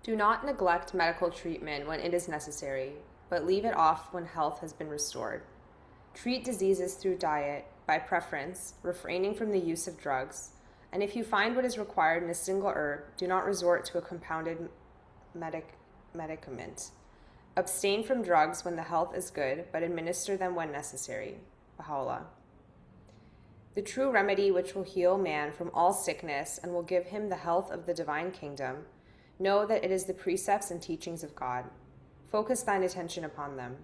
Do not neglect medical treatment when it is necessary, but leave it off when health has been restored. Treat diseases through diet, by preference, refraining from the use of drugs, and if you find what is required in a single herb, do not resort to a compounded medicament. Abstain from drugs when the health is good, but administer them when necessary. Baha'u'llah. The true remedy which will heal man from all sickness and will give him the health of the divine kingdom, know that it is the precepts and teachings of God. Focus thine attention upon them.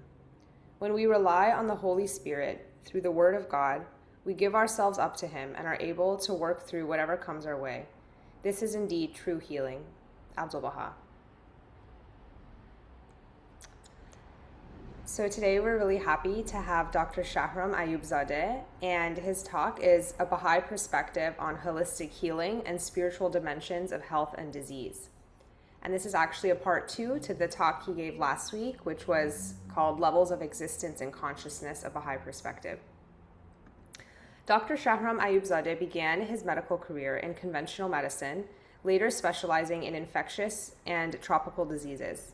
When we rely on the Holy Spirit through the Word of God, we give ourselves up to Him and are able to work through whatever comes our way. This is indeed true healing. Abdul Baha. So today we're really happy to have Dr. Shahram Ayoubzadeh, and his talk is a Baha'i perspective on holistic healing and spiritual dimensions of health and disease. And this is actually a part 2 to the talk he gave last week, which was called Levels of Existence and Consciousness, a Baha'i Perspective. Dr. Shahram Ayoubzadeh began his medical career in conventional medicine, later specializing in infectious and tropical diseases.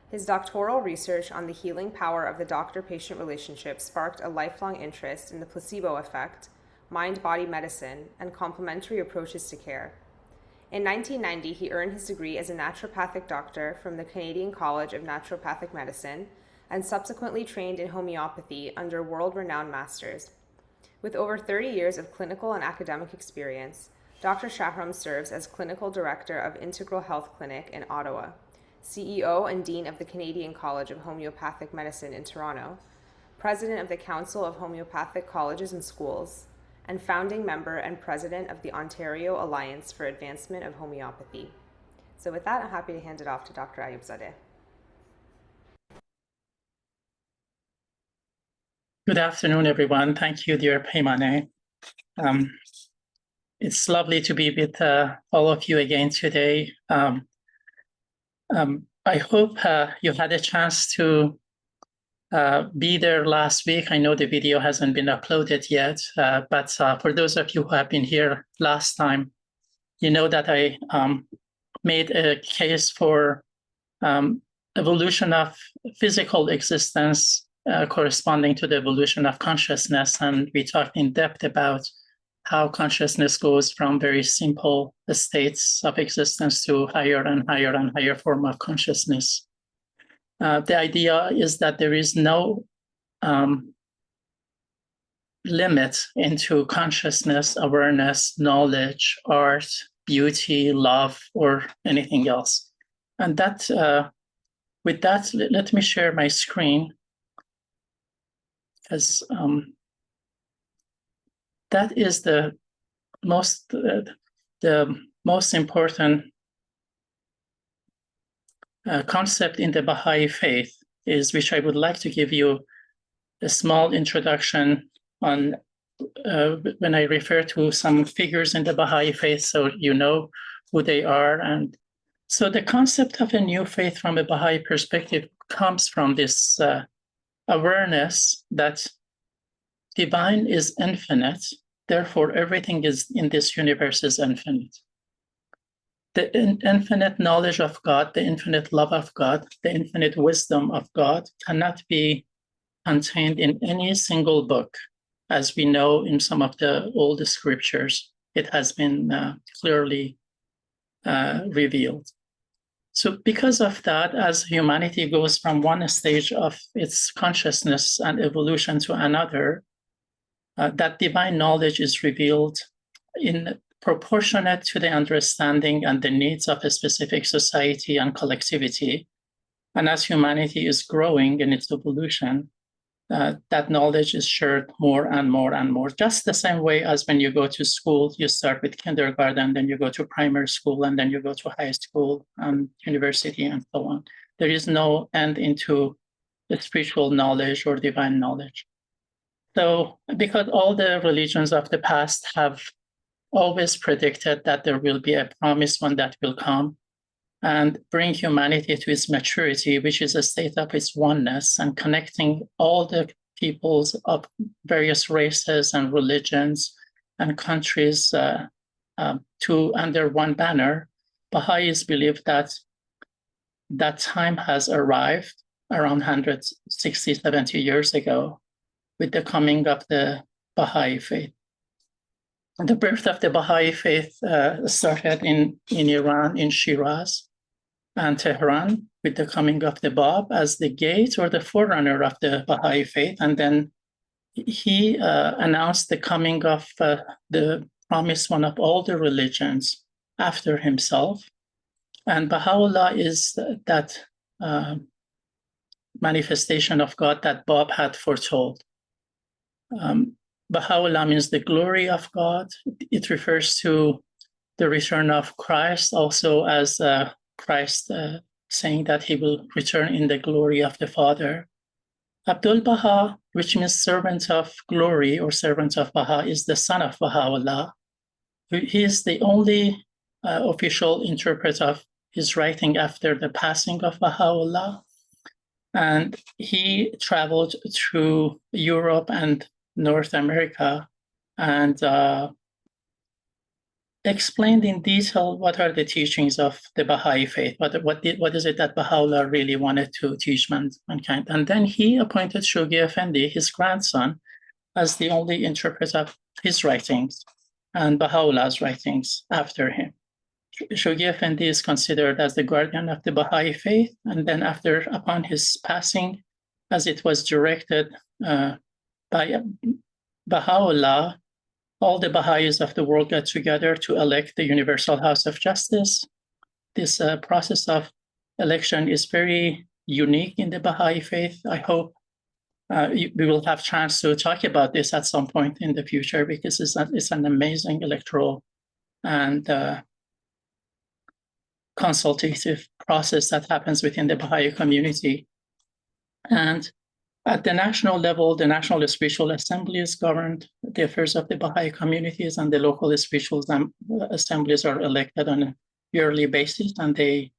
His doctoral research on the healing power of the doctor-patient relationship sparked a lifelong interest in the placebo effect, mind-body medicine, and complementary approaches to care. In 1990, he earned his degree as a Naturopathic Doctor from the Canadian College of Naturopathic Medicine and subsequently trained in homeopathy under world-renowned masters. With over 30 years of clinical and academic experience, Dr. Shahram serves as Clinical Director of Integral Health Clinic in Ottawa, CEO and Dean of the Canadian College of Homeopathic Medicine in Toronto, President of the Council of Homeopathic Colleges and Schools, and founding member and President of the Ontario Alliance for Advancement of Homeopathy. So with that, I'm happy to hand it off to Dr. Ayoubzadeh. Good afternoon, everyone. Thank you, dear Peymane. It's lovely to be with all of you again today. I hope you had a chance to be there last week. I know the video hasn't been uploaded yet, but for those of you who have been here last time, you know that I made a case for evolution of physical existence corresponding to the evolution of consciousness, and we talked in depth about how consciousness goes from very simple states of existence to higher and higher and higher form of consciousness. The idea is that there is no limit into consciousness, awareness, knowledge, art, beauty, love, or anything else. And that, with that, let me share my screen, because that is the most important concept in the Baha'i faith, is which I would like to give you a small introduction on when I refer to some figures in the Baha'i faith, so you know who they are. And so the concept of a new faith from a Baha'i perspective comes from this awareness that divine is infinite, therefore everything is in this universe is infinite. The infinite knowledge of God, the infinite love of God, the infinite wisdom of God cannot be contained in any single book. As we know in some of the old scriptures, it has been clearly revealed. So because of that, as humanity goes from one stage of its consciousness and evolution to another, that divine knowledge is revealed in proportionate to the understanding and the needs of a specific society and collectivity. And as humanity is growing in its evolution, that knowledge is shared more and more and more. Just the same way as when you go to school, you start with kindergarten, then you go to primary school, and then you go to high school and university and so on. There is no end into the spiritual knowledge or divine knowledge. So because all the religions of the past have always predicted that there will be a promised one that will come and bring humanity to its maturity, which is a state of its oneness and connecting all the peoples of various races and religions and countries to under one banner. Baha'is believe that that time has arrived around 160, 70 years ago with the coming of the Baha'i faith. The birth of the Baha'i faith started in Iran, in Shiraz and Tehran, with the coming of the Bab as the gate or the forerunner of the Baha'i faith. And then he announced the coming of the promised one of all the religions after himself. And Baha'u'llah is that manifestation of God that Bab had foretold. Baha'u'llah means the glory of God. It refers to the return of Christ, also as Christ saying that he will return in the glory of the Father. Abdul Baha, which means servant of glory or servant of Baha, is the son of Baha'u'llah. He is the only official interpreter of his writing after the passing of Baha'u'llah. And he traveled through Europe and North America and explained in detail what are the teachings of the Baha'i faith, what is it that Baha'u'llah really wanted to teach mankind. And then he appointed Shoghi Effendi, his grandson, as the only interpreter of his writings and Baha'u'llah's writings after him. Shoghi Effendi is considered as the guardian of the Baha'i faith, and then upon his passing, as it was directed by Baha'u'llah, all the Baha'is of the world got together to elect the Universal House of Justice. This process of election is very unique in the Baha'i faith. I hope we will have a chance to talk about this at some point in the future, because it's an amazing electoral and consultative process that happens within the Baha'i community. And at the national level, the National Spiritual Assembly is governed the affairs of the Baha'i communities, and the local spiritual assemblies are elected on a yearly basis, and they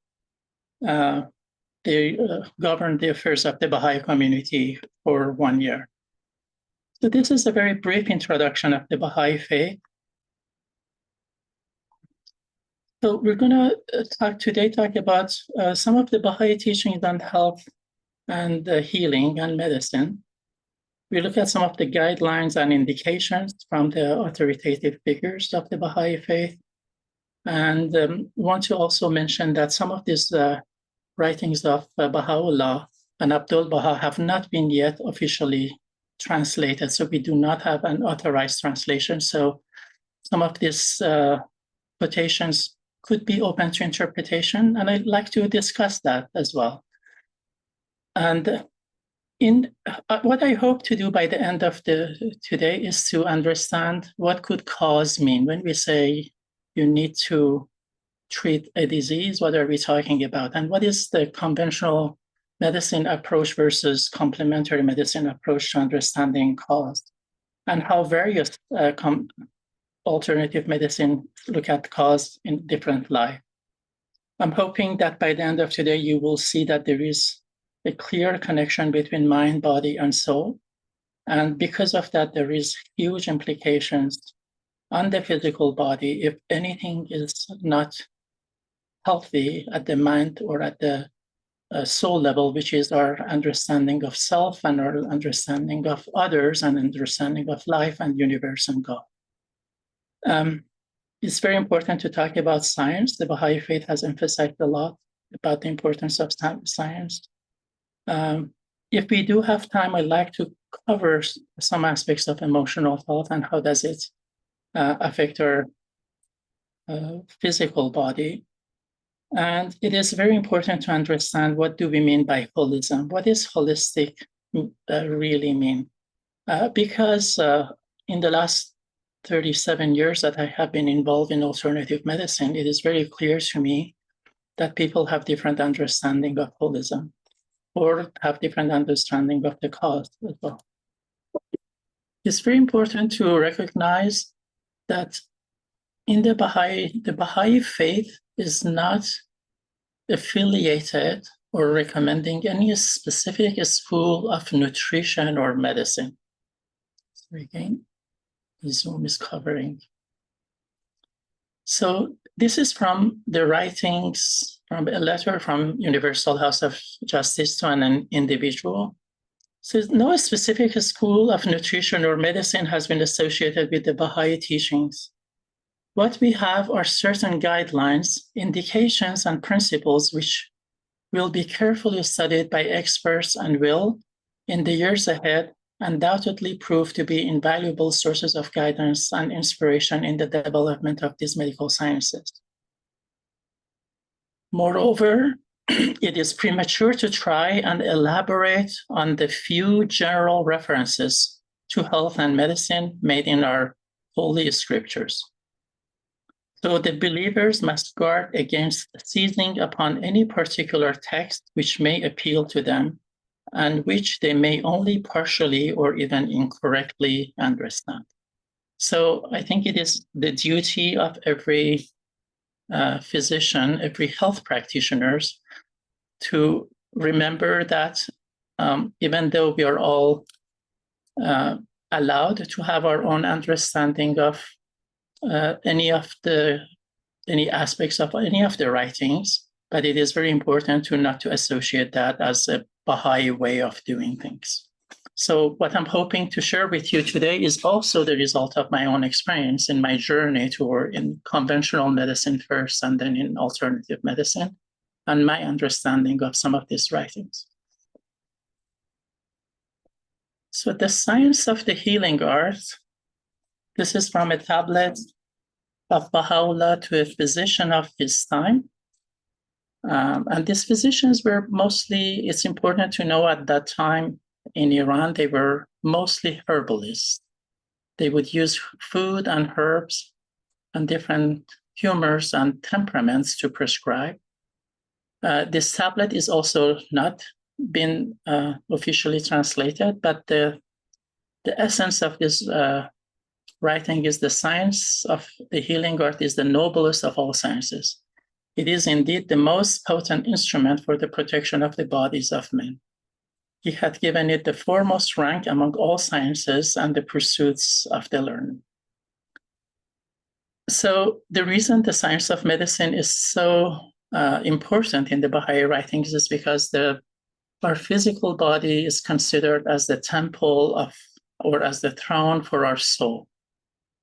govern the affairs of the Baha'i community for 1 year. So this is a very brief introduction of the Baha'i faith. So we're going to talk about some of the Baha'i teachings on health and healing and medicine. We look at some of the guidelines and indications from the authoritative figures of the Baha'i faith. And want to also mention that some of these writings of Baha'u'llah and Abdul Baha have not been yet officially translated. So we do not have an authorized translation. So some of these quotations could be open to interpretation, and I'd like to discuss that as well. And what I hope to do by the end of today is to understand what could cause mean. When we say you need to treat a disease, what are we talking about? And what is the conventional medicine approach versus complementary medicine approach to understanding cause? And how various alternative medicine look at cause in different light. I'm hoping that by the end of today, you will see that there is a clear connection between mind, body, and soul. And because of that, there is huge implications on the physical body if anything is not healthy at the mind or at the soul level, which is our understanding of self and our understanding of others and understanding of life and universe and God. It's very important to talk about science. The Baha'i faith has emphasized a lot about the importance of science. If we do have time, I'd like to cover some aspects of emotional health and how does it affect our physical body. And it is very important to understand what do we mean by holism. What does holistic really mean? Because in the last 37 years that I have been involved in alternative medicine, it is very clear to me that people have different understanding of holism or have different understanding of the cause as well. It's very important to recognize that in the Baha'i faith is not affiliated or recommending any specific school of nutrition or medicine. So again, Zoom is covering. So this is from the writings from a letter from Universal House of Justice to an individual. So no specific school of nutrition or medicine has been associated with the Bahá'í teachings. What we have are certain guidelines, indications, and principles which will be carefully studied by experts and will, in the years ahead, undoubtedly prove to be invaluable sources of guidance and inspiration in the development of these medical sciences. Moreover, it is premature to try and elaborate on the few general references to health and medicine made in our holy scriptures. So the believers must guard against seizing upon any particular text which may appeal to them and which they may only partially or even incorrectly understand. So I think it is the duty of every physician, every health practitioners, to remember that even though we are all allowed to have our own understanding of any aspects of any of the writings, but it is very important not to associate that as a Baha'i way of doing things. So what I'm hoping to share with you today is also the result of my own experience in my journey in conventional medicine first and then in alternative medicine, and my understanding of some of these writings. So the science of the healing art, this is from a tablet of Baha'u'llah to a physician of his time. And these physicians were mostly, it's important to know at that time in Iran, they were mostly herbalists. They would use food and herbs and different humors and temperaments to prescribe. This tablet is also not been officially translated, but the essence of this writing is the science of the healing art is the noblest of all sciences. It is indeed the most potent instrument for the protection of the bodies of men. He had given it the foremost rank among all sciences and the pursuits of the learned. So the reason the science of medicine is so important in the Baha'i writings is because our physical body is considered as the temple of, or as the throne for our soul.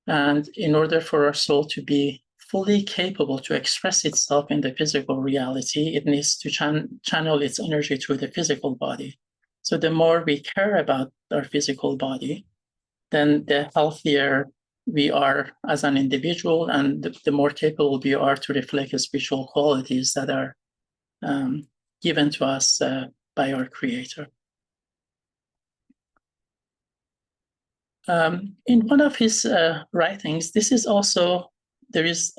And in order for our soul to be fully capable to express itself in the physical reality, it needs to channel its energy through the physical body. So the more we care about our physical body, then the healthier we are as an individual, and the more capable we are to reflect the spiritual qualities that are given to us by our Creator. In one of his writings, there is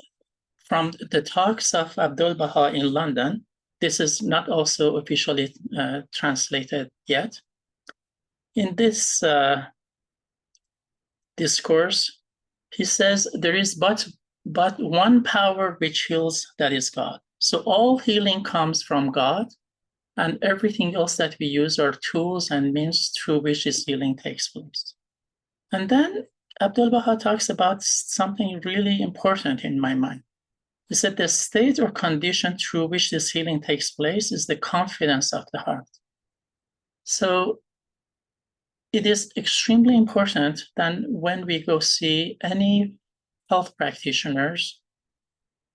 from the talks of Abdul Baha in London. This is not also officially translated yet. In this discourse, he says, there is but one power which heals, that is God. So all healing comes from God, and everything else that we use are tools and means through which this healing takes place. And then Abdul Baha talks about something really important in my mind. He said the state or condition through which this healing takes place is the confidence of the heart. So it is extremely important that when we go see any health practitioners,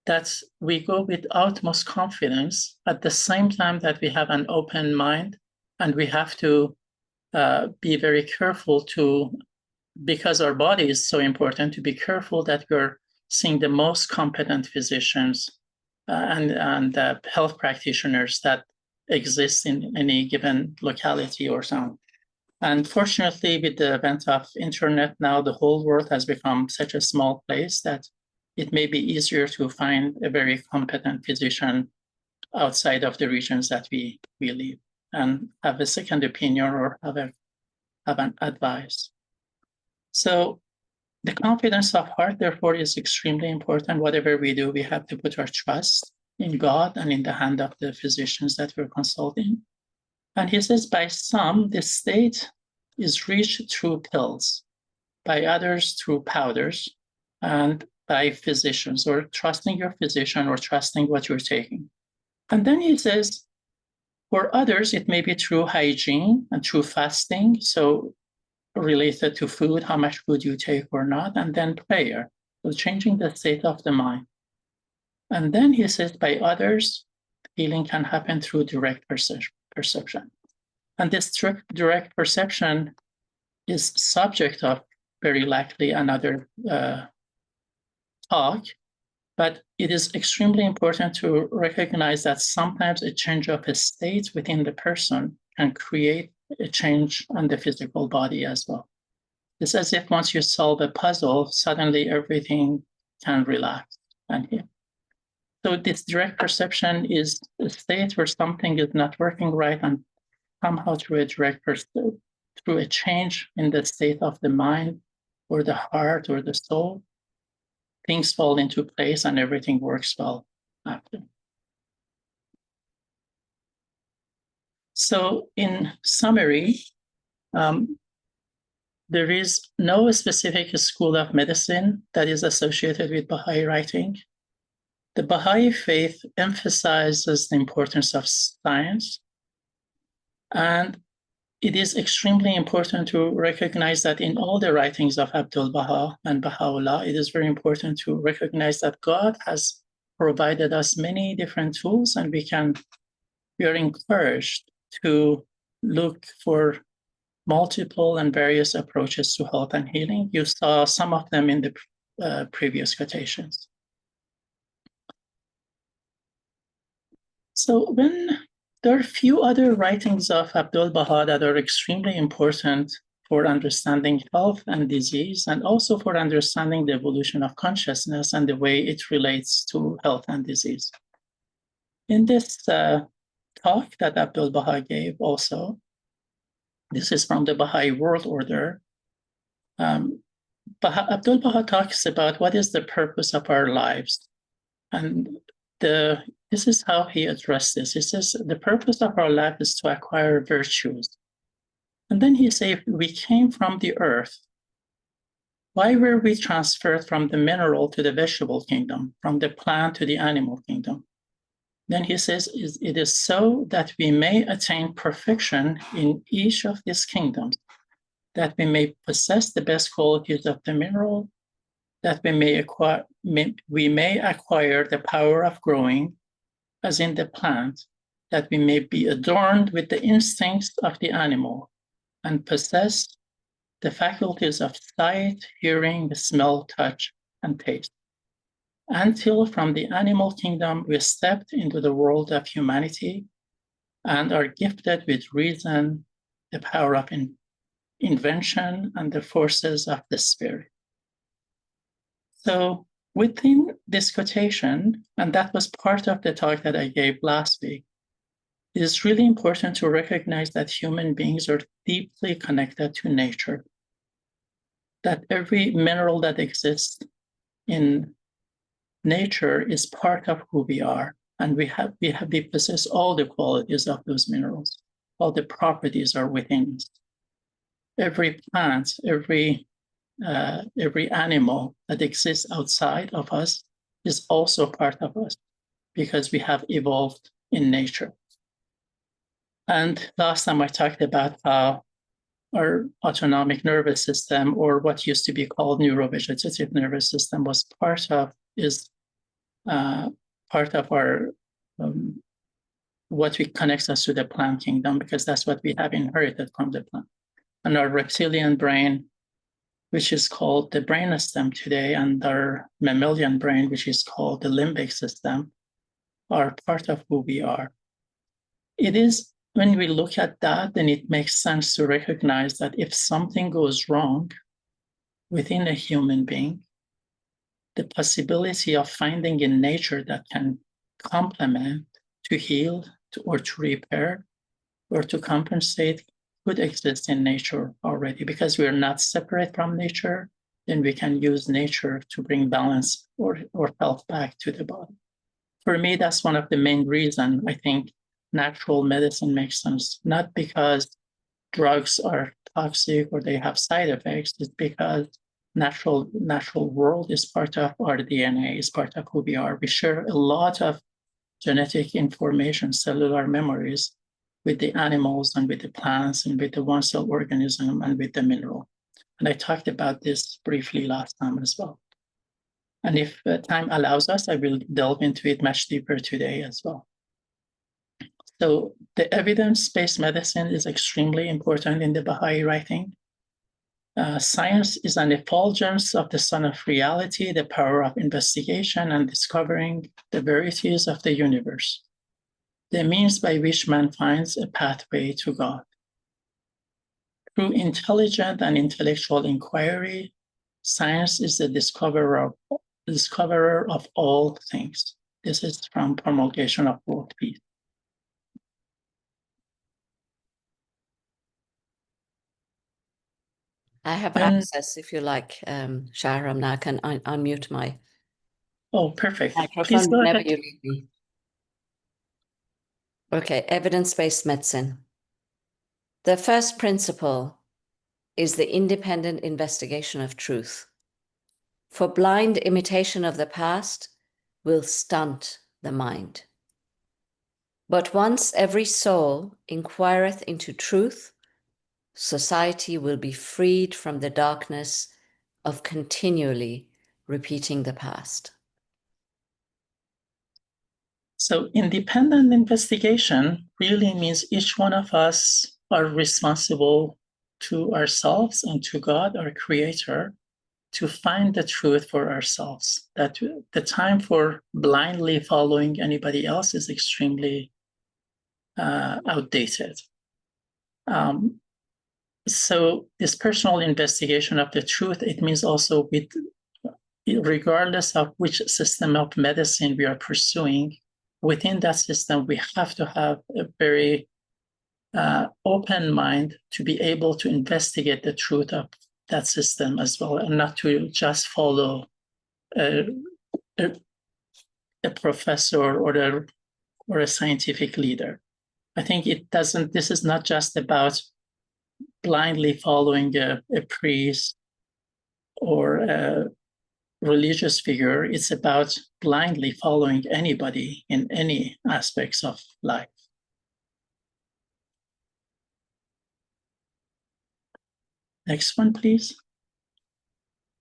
that we go with utmost confidence at the same time that we have an open mind, and we have to be very careful because our body is so important, to be careful that we're seeing the most competent physicians and health practitioners that exist in any given locality or town. And fortunately, with the advent of internet now, the whole world has become such a small place that it may be easier to find a very competent physician outside of the regions that we live and have a second opinion or have an advice. So the confidence of heart, therefore, is extremely important. Whatever we do, we have to put our trust in God and in the hand of the physicians that we're consulting. And he says, by some, this state is reached through pills, by others through powders, and by physicians, or trusting your physician or trusting what you're taking. And then he says, for others, it may be through hygiene and through fasting, so related to food, how much food you take or not, and then prayer, so changing the state of the mind. And then he says, by others, healing can happen through direct perception. And this direct perception is subject of very likely another talk, but it is extremely important to recognize that sometimes a change of a state within the person can create a change on the physical body as well. It's as if once you solve a puzzle, suddenly everything can relax and heal. So this direct perception is a state where something is not working right, and somehow through a change in the state of the mind or the heart or the soul, things fall into place and everything works well after. So in summary, there is no specific school of medicine that is associated with Baha'i writing. The Baha'i faith emphasizes the importance of science, and it is extremely important to recognize that in all the writings of Abdul Baha and Baha'u'llah, it is very important to recognize that God has provided us many different tools, and we are encouraged to look for multiple and various approaches to health and healing. You saw some of them in the previous quotations. So when there are a few other writings of Abdul Baha that are extremely important for understanding health and disease, and also for understanding the evolution of consciousness and the way it relates to health and disease. In this talk that Abdul Baha gave also, this is from the Baha'i World Order. Abdul Baha talks about what is the purpose of our lives. And this is how he addressed this. He says, the purpose of our life is to acquire virtues. And then he says, we came from the earth. Why were we transferred from the mineral to the vegetable kingdom, from the plant to the animal kingdom? Then he says, it is so that we may attain perfection in each of these kingdoms, that we may possess the best qualities of the mineral, that we may acquire the power of growing, as in the plant, that we may be adorned with the instincts of the animal, and possess the faculties of sight, hearing, smell, touch, and taste, until from the animal kingdom we stepped into the world of humanity and are gifted with reason, the power of invention, and the forces of the spirit. So within this quotation, and that was part of the talk that I gave last week, it is really important to recognize that human beings are deeply connected to nature, that every mineral that exists in nature is part of who we are, and we possess all the qualities of those minerals. All the properties are within us. Every plant, every animal that exists outside of us is also part of us, because we have evolved in nature. And last time I talked about how our autonomic nervous system, or what used to be called neurovegetative nervous system, was part of our what connects us to the plant kingdom, because that's what we have inherited from the plant. And our reptilian brain, which is called the brainstem today, and our mammalian brain, which is called the limbic system, are part of who we are. It is when we look at that, then it makes sense to recognize that if something goes wrong within a human being, the possibility of finding in nature that can complement, to heal, or to repair, or to compensate could exist in nature already. Because we are not separate from nature, then we can use nature to bring balance or health back to the body. For me, that's one of the main reasons I think natural medicine makes sense, not because drugs are toxic or they have side effects. It's because natural world is part of our DNA, is part of who we are. We share a lot of genetic information, cellular memories with the animals and with the plants and with the one-cell organism and with the mineral. And I talked about this briefly last time as well. And if time allows us, I will delve into it much deeper today as well. So the evidence-based medicine is extremely important in the Baha'i writing. Science is an effulgence of the sun of reality, the power of investigation and discovering the verities of the universe, the means by which man finds a pathway to God. Through intelligent and intellectual inquiry, science is the discoverer of all things. This is from Promulgation of World Peace. I have access, if you like, Shahram. Now I can unmute my perfect. microphone Please go whenever ahead. you leave me. Okay, evidence-based medicine. The first principle is the independent investigation of truth. For blind imitation of the past will stunt the mind. But once every soul inquireth into truth, society will be freed from the darkness of continually repeating the past. So independent investigation really means each one of us are responsible to ourselves and to God, our creator, to find the truth for ourselves. That the time for blindly following anybody else is extremely outdated. So this personal investigation of the truth, it means also regardless of which system of medicine we are pursuing, within that system, we have to have a very open mind to be able to investigate the truth of that system as well, and not to just follow a professor or a scientific leader. I think this is not just about blindly following a priest or a religious figure. It's about blindly following anybody in any aspects of life. Next one, please.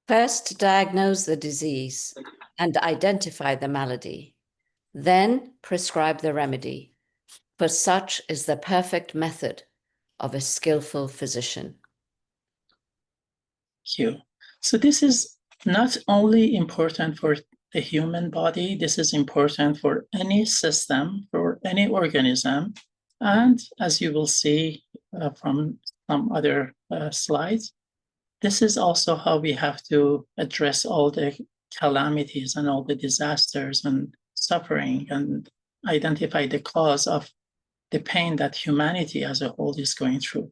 First, diagnose the disease and identify the malady. Then prescribe the remedy, for such is the perfect method of a skillful physician. Thank you. So this is not only important for the human body, this is important for any system, for any organism. And as you will see from some other slides, this is also how we have to address all the calamities and all the disasters and suffering and identify the cause of the pain that humanity as a whole is going through.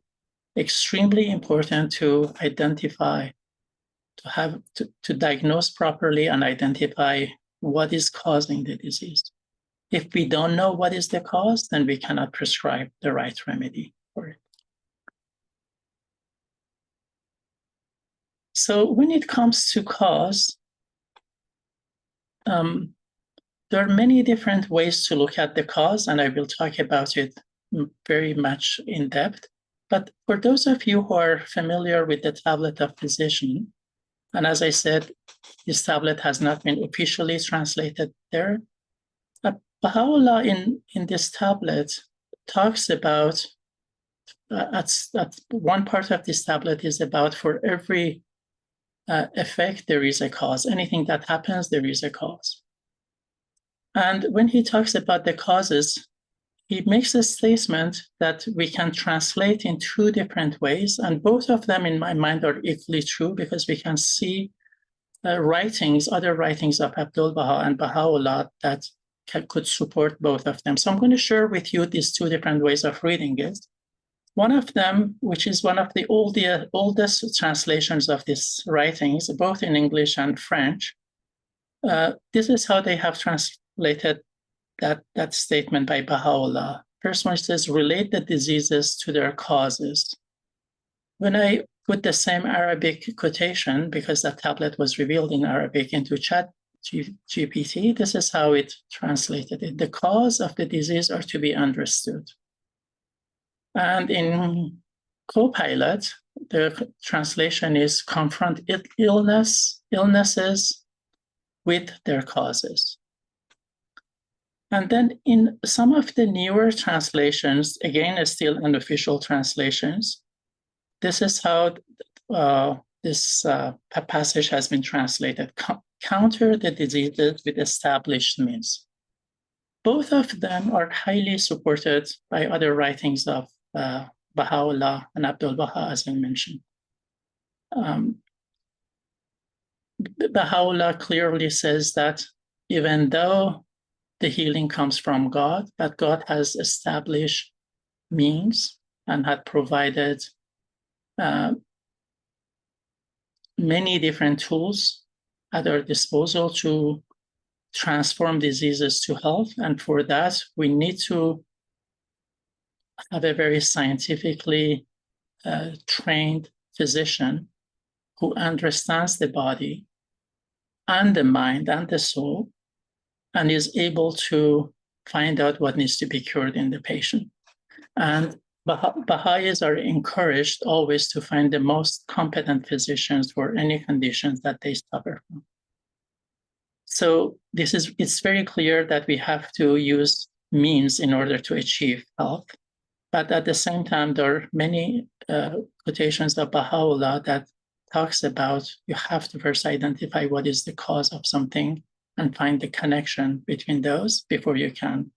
Extremely important to identify, to diagnose properly and identify what is causing the disease. If we don't know what is the cause, then we cannot prescribe the right remedy for it. So when it comes to cause, there are many different ways to look at the cause, and I will talk about it very much in depth. But for those of you who are familiar with the tablet of physician, and as I said, this tablet has not been officially translated there, Baha'u'llah in this tablet talks about, at one part of this tablet is about for every effect, there is a cause. Anything that happens, there is a cause. And when he talks about the causes, he makes a statement that we can translate in two different ways. And both of them, in my mind, are equally true because we can see other writings of Abdul Baha and Baha'u'llah that could support both of them. So I'm going to share with you these two different ways of reading it. One of them, which is one of the oldest translations of these writings, both in English and French, this is how they have translated that statement by Baha'u'llah. First one says, relate the diseases to their causes. When I put the same Arabic quotation, because that tablet was revealed in Arabic, into GPT, this is how it translated it. The cause of the disease are to be understood. And in Copilot, the translation is confront illnesses with their causes. And then in some of the newer translations, again, still unofficial translations, this is how this passage has been translated. Counter the diseases with established means. Both of them are highly supported by other writings of Baha'u'llah and Abdul Baha, as I mentioned. Baha'u'llah clearly says that even though the healing comes from God, that God has established means and had provided many different tools at our disposal to transform diseases to health. And for that, we need to have a very scientifically trained physician who understands the body and the mind and the soul and is able to find out what needs to be cured in the patient. And Baha'is are encouraged always to find the most competent physicians for any conditions that they suffer from. So it's very clear that we have to use means in order to achieve health. But at the same time, there are many quotations of Baha'u'llah that talks about you have to first identify what is the cause of something and find the connection between those before you can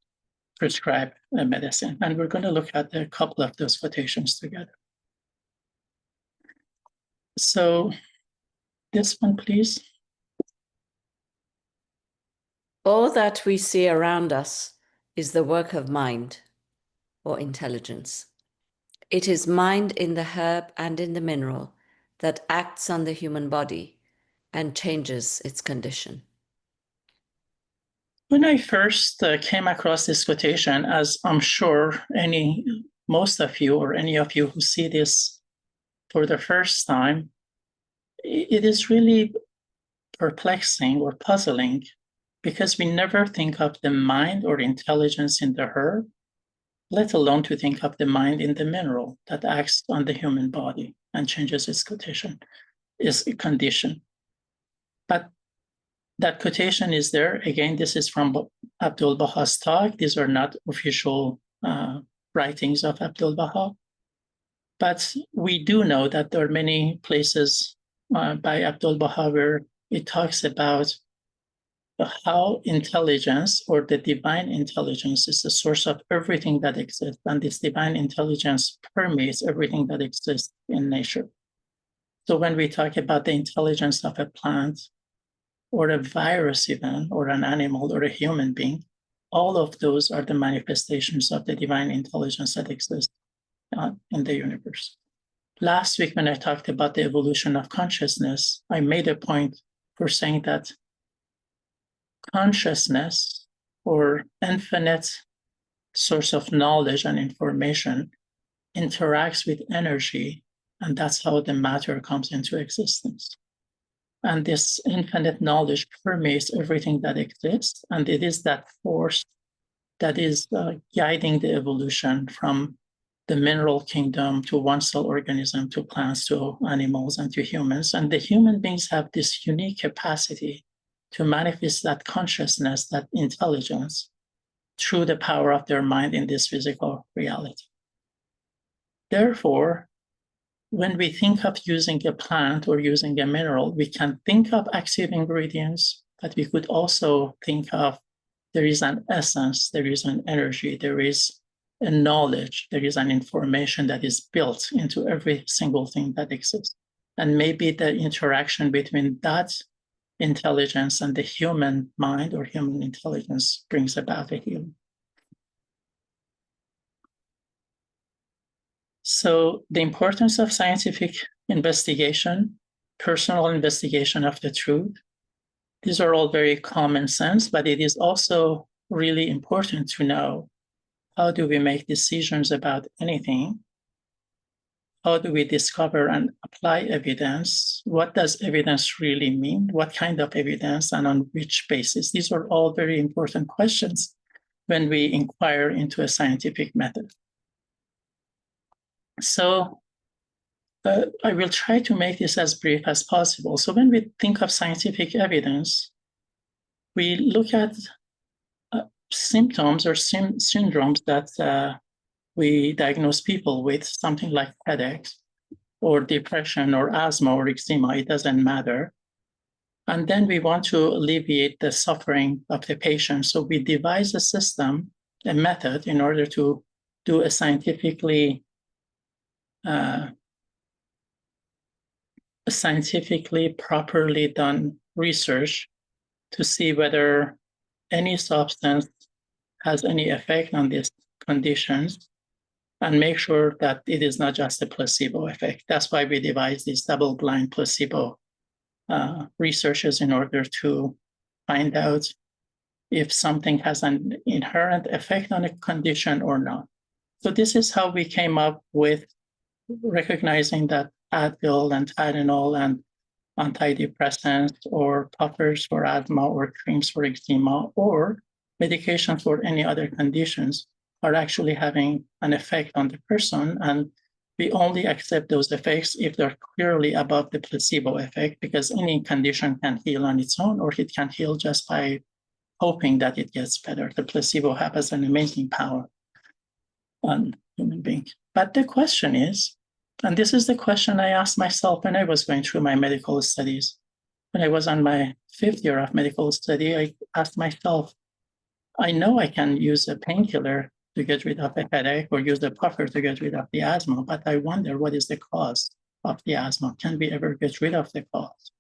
prescribe a medicine. And we're going to look at a couple of those quotations together. So this one, please. All that we see around us is the work of mind or intelligence. It is mind in the herb and in the mineral that acts on the human body and changes its condition. When I first came across this quotation, as I'm sure most of you or any of you who see this for the first time, it is really perplexing or puzzling because we never think of the mind or intelligence in the herb, let alone to think of the mind in the mineral that acts on the human body and changes its condition. But that quotation is there. Again, this is from Abdul Baha's talk. These are not official writings of Abdul Baha. But we do know that there are many places by Abdul Baha where it talks about how intelligence or the divine intelligence is the source of everything that exists. And this divine intelligence permeates everything that exists in nature. So when we talk about the intelligence of a plant or a virus even, or an animal or a human being, all of those are the manifestations of the divine intelligence that exists in the universe. Last week, when I talked about the evolution of consciousness, I made a point for saying that consciousness or infinite source of knowledge and information interacts with energy, and that's how the matter comes into existence. And this infinite knowledge permeates everything that exists, and it is that force that is guiding the evolution from the mineral kingdom to one-cell organism to plants to animals and to humans. And the human beings have this unique capacity to manifest that consciousness, that intelligence, through the power of their mind in this physical reality. Therefore, when we think of using a plant or using a mineral, we can think of active ingredients, but we could also think of there is an essence, there is an energy, there is a knowledge, there is an information that is built into every single thing that exists. And maybe the interaction between that intelligence and the human mind or human intelligence brings about a healing. So the importance of scientific investigation, personal investigation of the truth, these are all very common sense, but it is also really important to know how do we make decisions about anything? how do we discover and apply evidence? What does evidence really mean? What kind of evidence and on which basis? These are all very important questions when we inquire into a scientific method. So I will try to make this as brief as possible. So when we think of scientific evidence, we look at symptoms or syndromes that we diagnose people with, something like headaches or depression or asthma or eczema, it doesn't matter. And then we want to alleviate the suffering of the patient. So we devise a system, a method, in order to do a scientifically properly done research to see whether any substance has any effect on these conditions, and make sure that it is not just a placebo effect. That's why we devise these double-blind placebo researches in order to find out if something has an inherent effect on a condition or not. So this is how we came up with recognizing that Advil and Tylenol and antidepressants or puffers for asthma or creams for eczema or medication for any other conditions are actually having an effect on the person. And we only accept those effects if they're clearly above the placebo effect, because any condition can heal on its own, or it can heal just by hoping that it gets better. The placebo has an amazing power on human beings. But the question is, and this is the question I asked myself when I was going through my medical studies. When I was on my 5th year of medical study, I asked myself, I know I can use a painkiller to get rid of a headache or use a puffer to get rid of the asthma, but I wonder what is the cause of the asthma? Can we ever get rid of the cause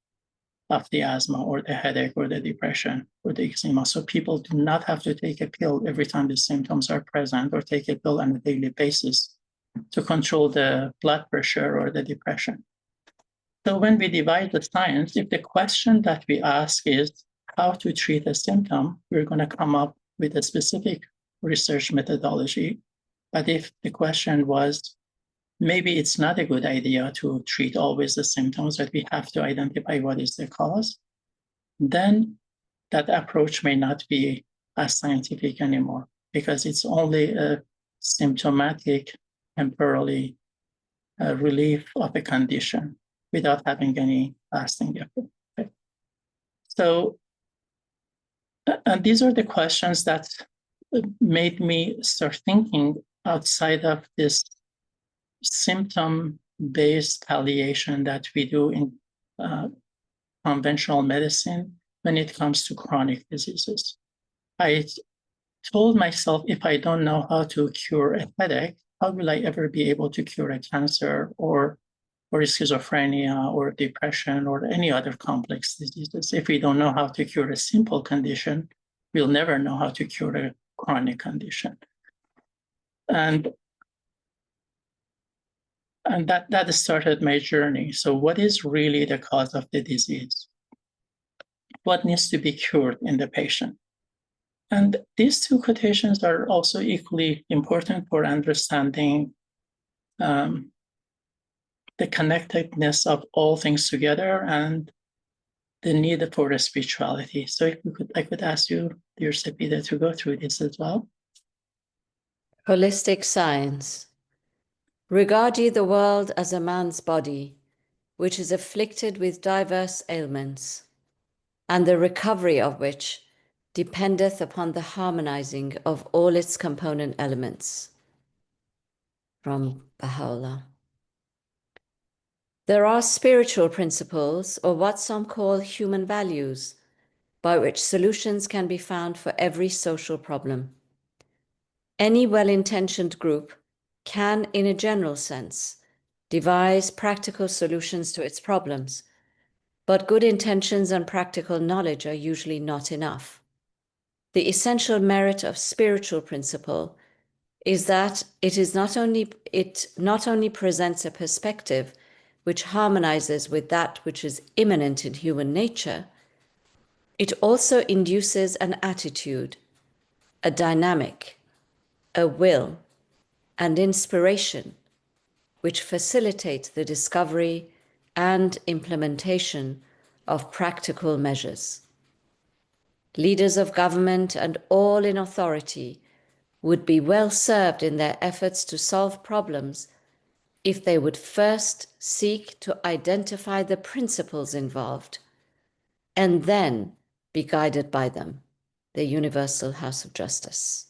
of the asthma or the headache or the depression or the eczema? So people do not have to take a pill every time the symptoms are present, or take a pill on a daily basis to control the blood pressure or the depression. So when we divide the science, if the question that we ask is how to treat a symptom, we're going to come up with a specific research methodology. But if the question was, maybe it's not a good idea to treat always the symptoms, that we have to identify what is the cause, then that approach may not be as scientific anymore, because it's only a symptomatic, temporarily relief of a condition without having any lasting effect. Okay. So, and these are the questions that made me start thinking outside of this symptom-based palliation that we do in conventional medicine when it comes to chronic diseases. I told myself, if I don't know how to cure a headache, how will I ever be able to cure a cancer or schizophrenia or depression or any other complex diseases? If we don't know how to cure a simple condition, we'll never know how to cure a chronic condition. And that started my journey. So what is really the cause of the disease? What needs to be cured in the patient? And these two quotations are also equally important for understanding the connectedness of all things together and the need for a spirituality. So if I could ask you, dear Sepida, to go through this as well. Holistic science. Regard ye the world as a man's body, which is afflicted with diverse ailments, and the recovery of which dependeth upon the harmonizing of all its component elements. From Baha'u'llah. There are spiritual principles, or what some call human values, by which solutions can be found for every social problem. Any well-intentioned group can, in a general sense, devise practical solutions to its problems, but good intentions and practical knowledge are usually not enough. The essential merit of spiritual principle is that it not only presents a perspective which harmonizes with that which is immanent in human nature, it also induces an attitude, a dynamic, a will, and inspiration which facilitate the discovery and implementation of practical measures. Leaders of government and all in authority would be well served in their efforts to solve problems if they would first seek to identify the principles involved and then be guided by them. The Universal House of Justice.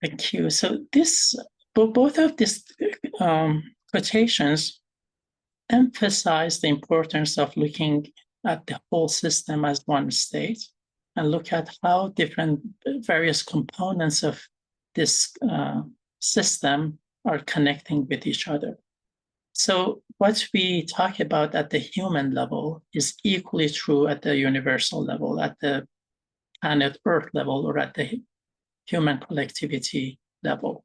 Thank you. So both of these quotations emphasize the importance of looking at the whole system as one state and look at how different various components of this system are connecting with each other. So what we talk about at the human level is equally true at the universal level, at the planet Earth level, or at the human collectivity level,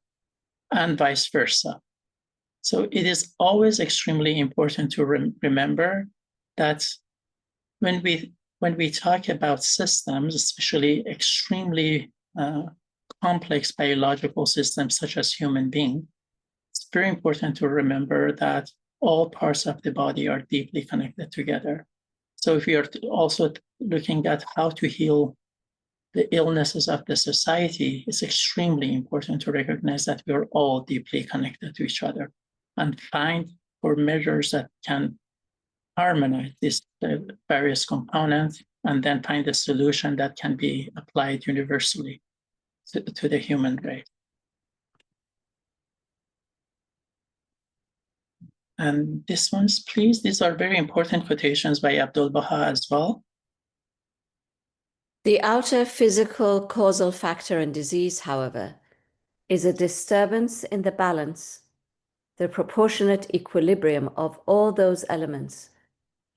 and vice versa. So it is always extremely important to remember that when we talk about systems, especially extremely complex biological systems such as human beings, it's very important to remember that all parts of the body are deeply connected together. So if we are also looking at how to heal the illnesses of the society, it's extremely important to recognize that we are all deeply connected to each other and find for measures that can harmonize these various components and then find a solution that can be applied universally to the human race. And this one's, please, these are very important quotations by Abdul Baha as well. The outer physical causal factor in disease, however, is a disturbance in the balance, the proportionate equilibrium of all those elements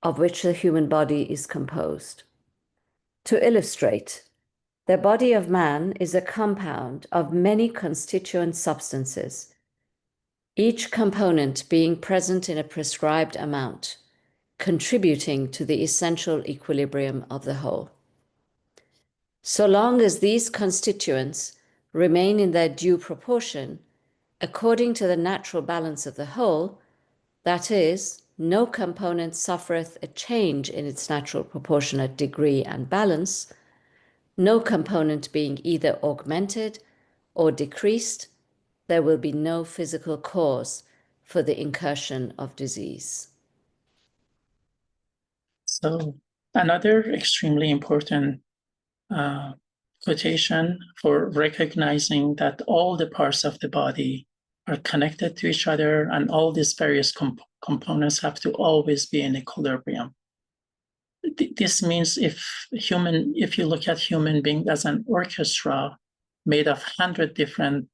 of which the human body is composed. To illustrate, the body of man is a compound of many constituent substances, each component being present in a prescribed amount, contributing to the essential equilibrium of the whole. So long as these constituents remain in their due proportion, according to the natural balance of the whole, that is, no component suffereth a change in its natural proportionate degree and balance, no component being either augmented or decreased, there will be no physical cause for the incursion of disease. So another extremely important quotation for recognizing that all the parts of the body are connected to each other and all these various components have to always be in equilibrium. This means if you look at human being as an orchestra made of 100 different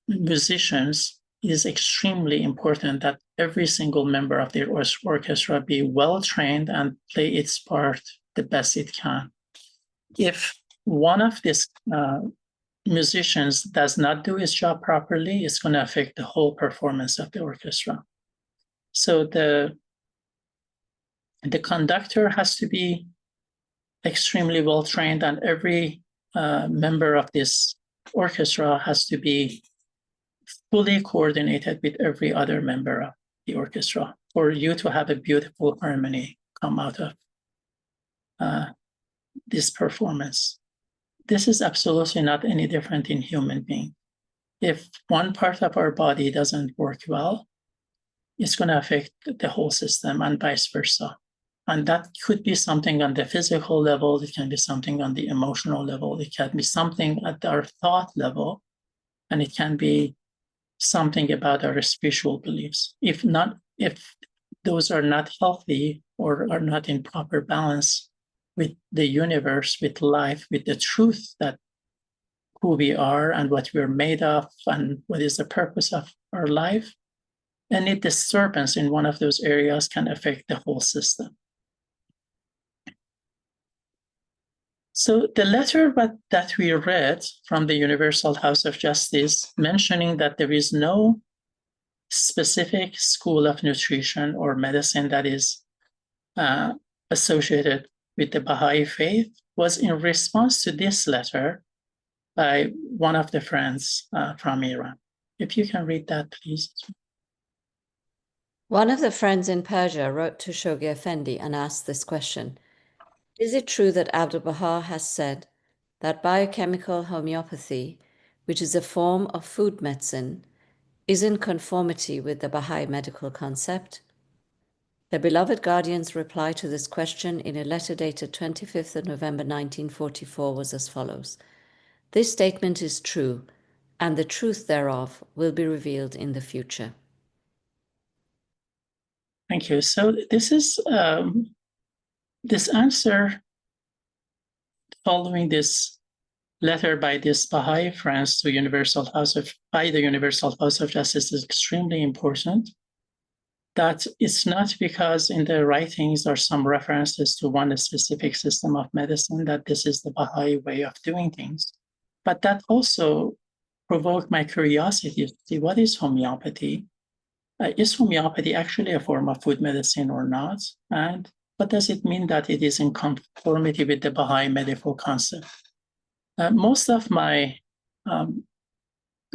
musicians, it is extremely important that every single member of the orchestra be well trained and play its part the best it can. If one of these musicians does not do his job properly, it's going to affect the whole performance of the orchestra. So the conductor has to be extremely well trained, and every member of this orchestra has to be fully coordinated with every other member of the orchestra for you to have a beautiful harmony come out of this performance. This is absolutely not any different in human being. If one part of our body doesn't work well, it's going to affect the whole system and vice versa. And that could be something on the physical level, it can be something on the emotional level, it can be something at our thought level, and it can be something about our spiritual beliefs. If those are not healthy or are not in proper balance with the universe, with life, with the truth that who we are and what we're made of and what is the purpose of our life, any disturbance in one of those areas can affect the whole system. So the letter that we read from the Universal House of Justice mentioning that there is no specific school of nutrition or medicine that is associated with the Baha'i faith was in response to this letter by one of the friends from Iran. If you can read that, please. One of the friends in Persia wrote to Shoghi Effendi and asked this question: is it true that Abdu'l-Baha has said that biochemical homeopathy, which is a form of food medicine, is in conformity with the Baha'i medical concept? The beloved guardian's reply to this question in a letter dated 25th of November 1944 was as follows: this statement is true, and the truth thereof will be revealed in the future. Thank you. So this is this answer following this letter by this Baha'i friends to the Universal House of Justice is extremely important. That it's not because in the writings are some references to one specific system of medicine that this is the Baha'i way of doing things, but that also provoked my curiosity to see what is homeopathy. Is homeopathy actually a form of food medicine or not? And what does it mean that it is in conformity with the Baha'i medical concept? Most of my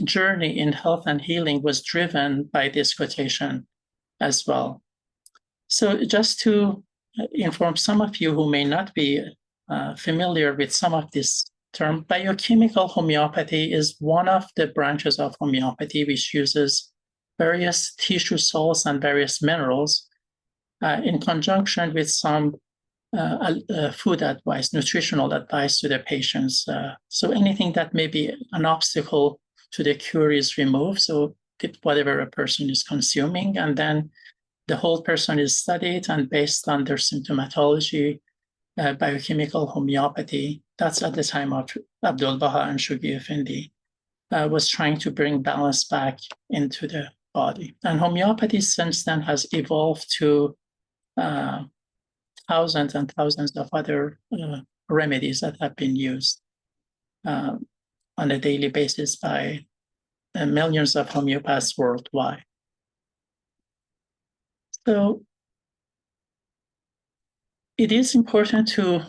journey in health and healing was driven by this quotation as well. So just to inform some of you who may not be familiar with some of this term, biochemical homeopathy is one of the branches of homeopathy which uses various tissue salts and various minerals in conjunction with some food advice, nutritional advice to the patients. So anything that may be an obstacle to the cure is removed. So whatever a person is consuming, and then the whole person is studied, and based on their symptomatology, biochemical homeopathy, that's at the time of Abdu'l-Baha and Shoghi Effendi, was trying to bring balance back into the body. And homeopathy since then has evolved to thousands and thousands of other remedies that have been used on a daily basis by millions of homeopaths worldwide. So it is important to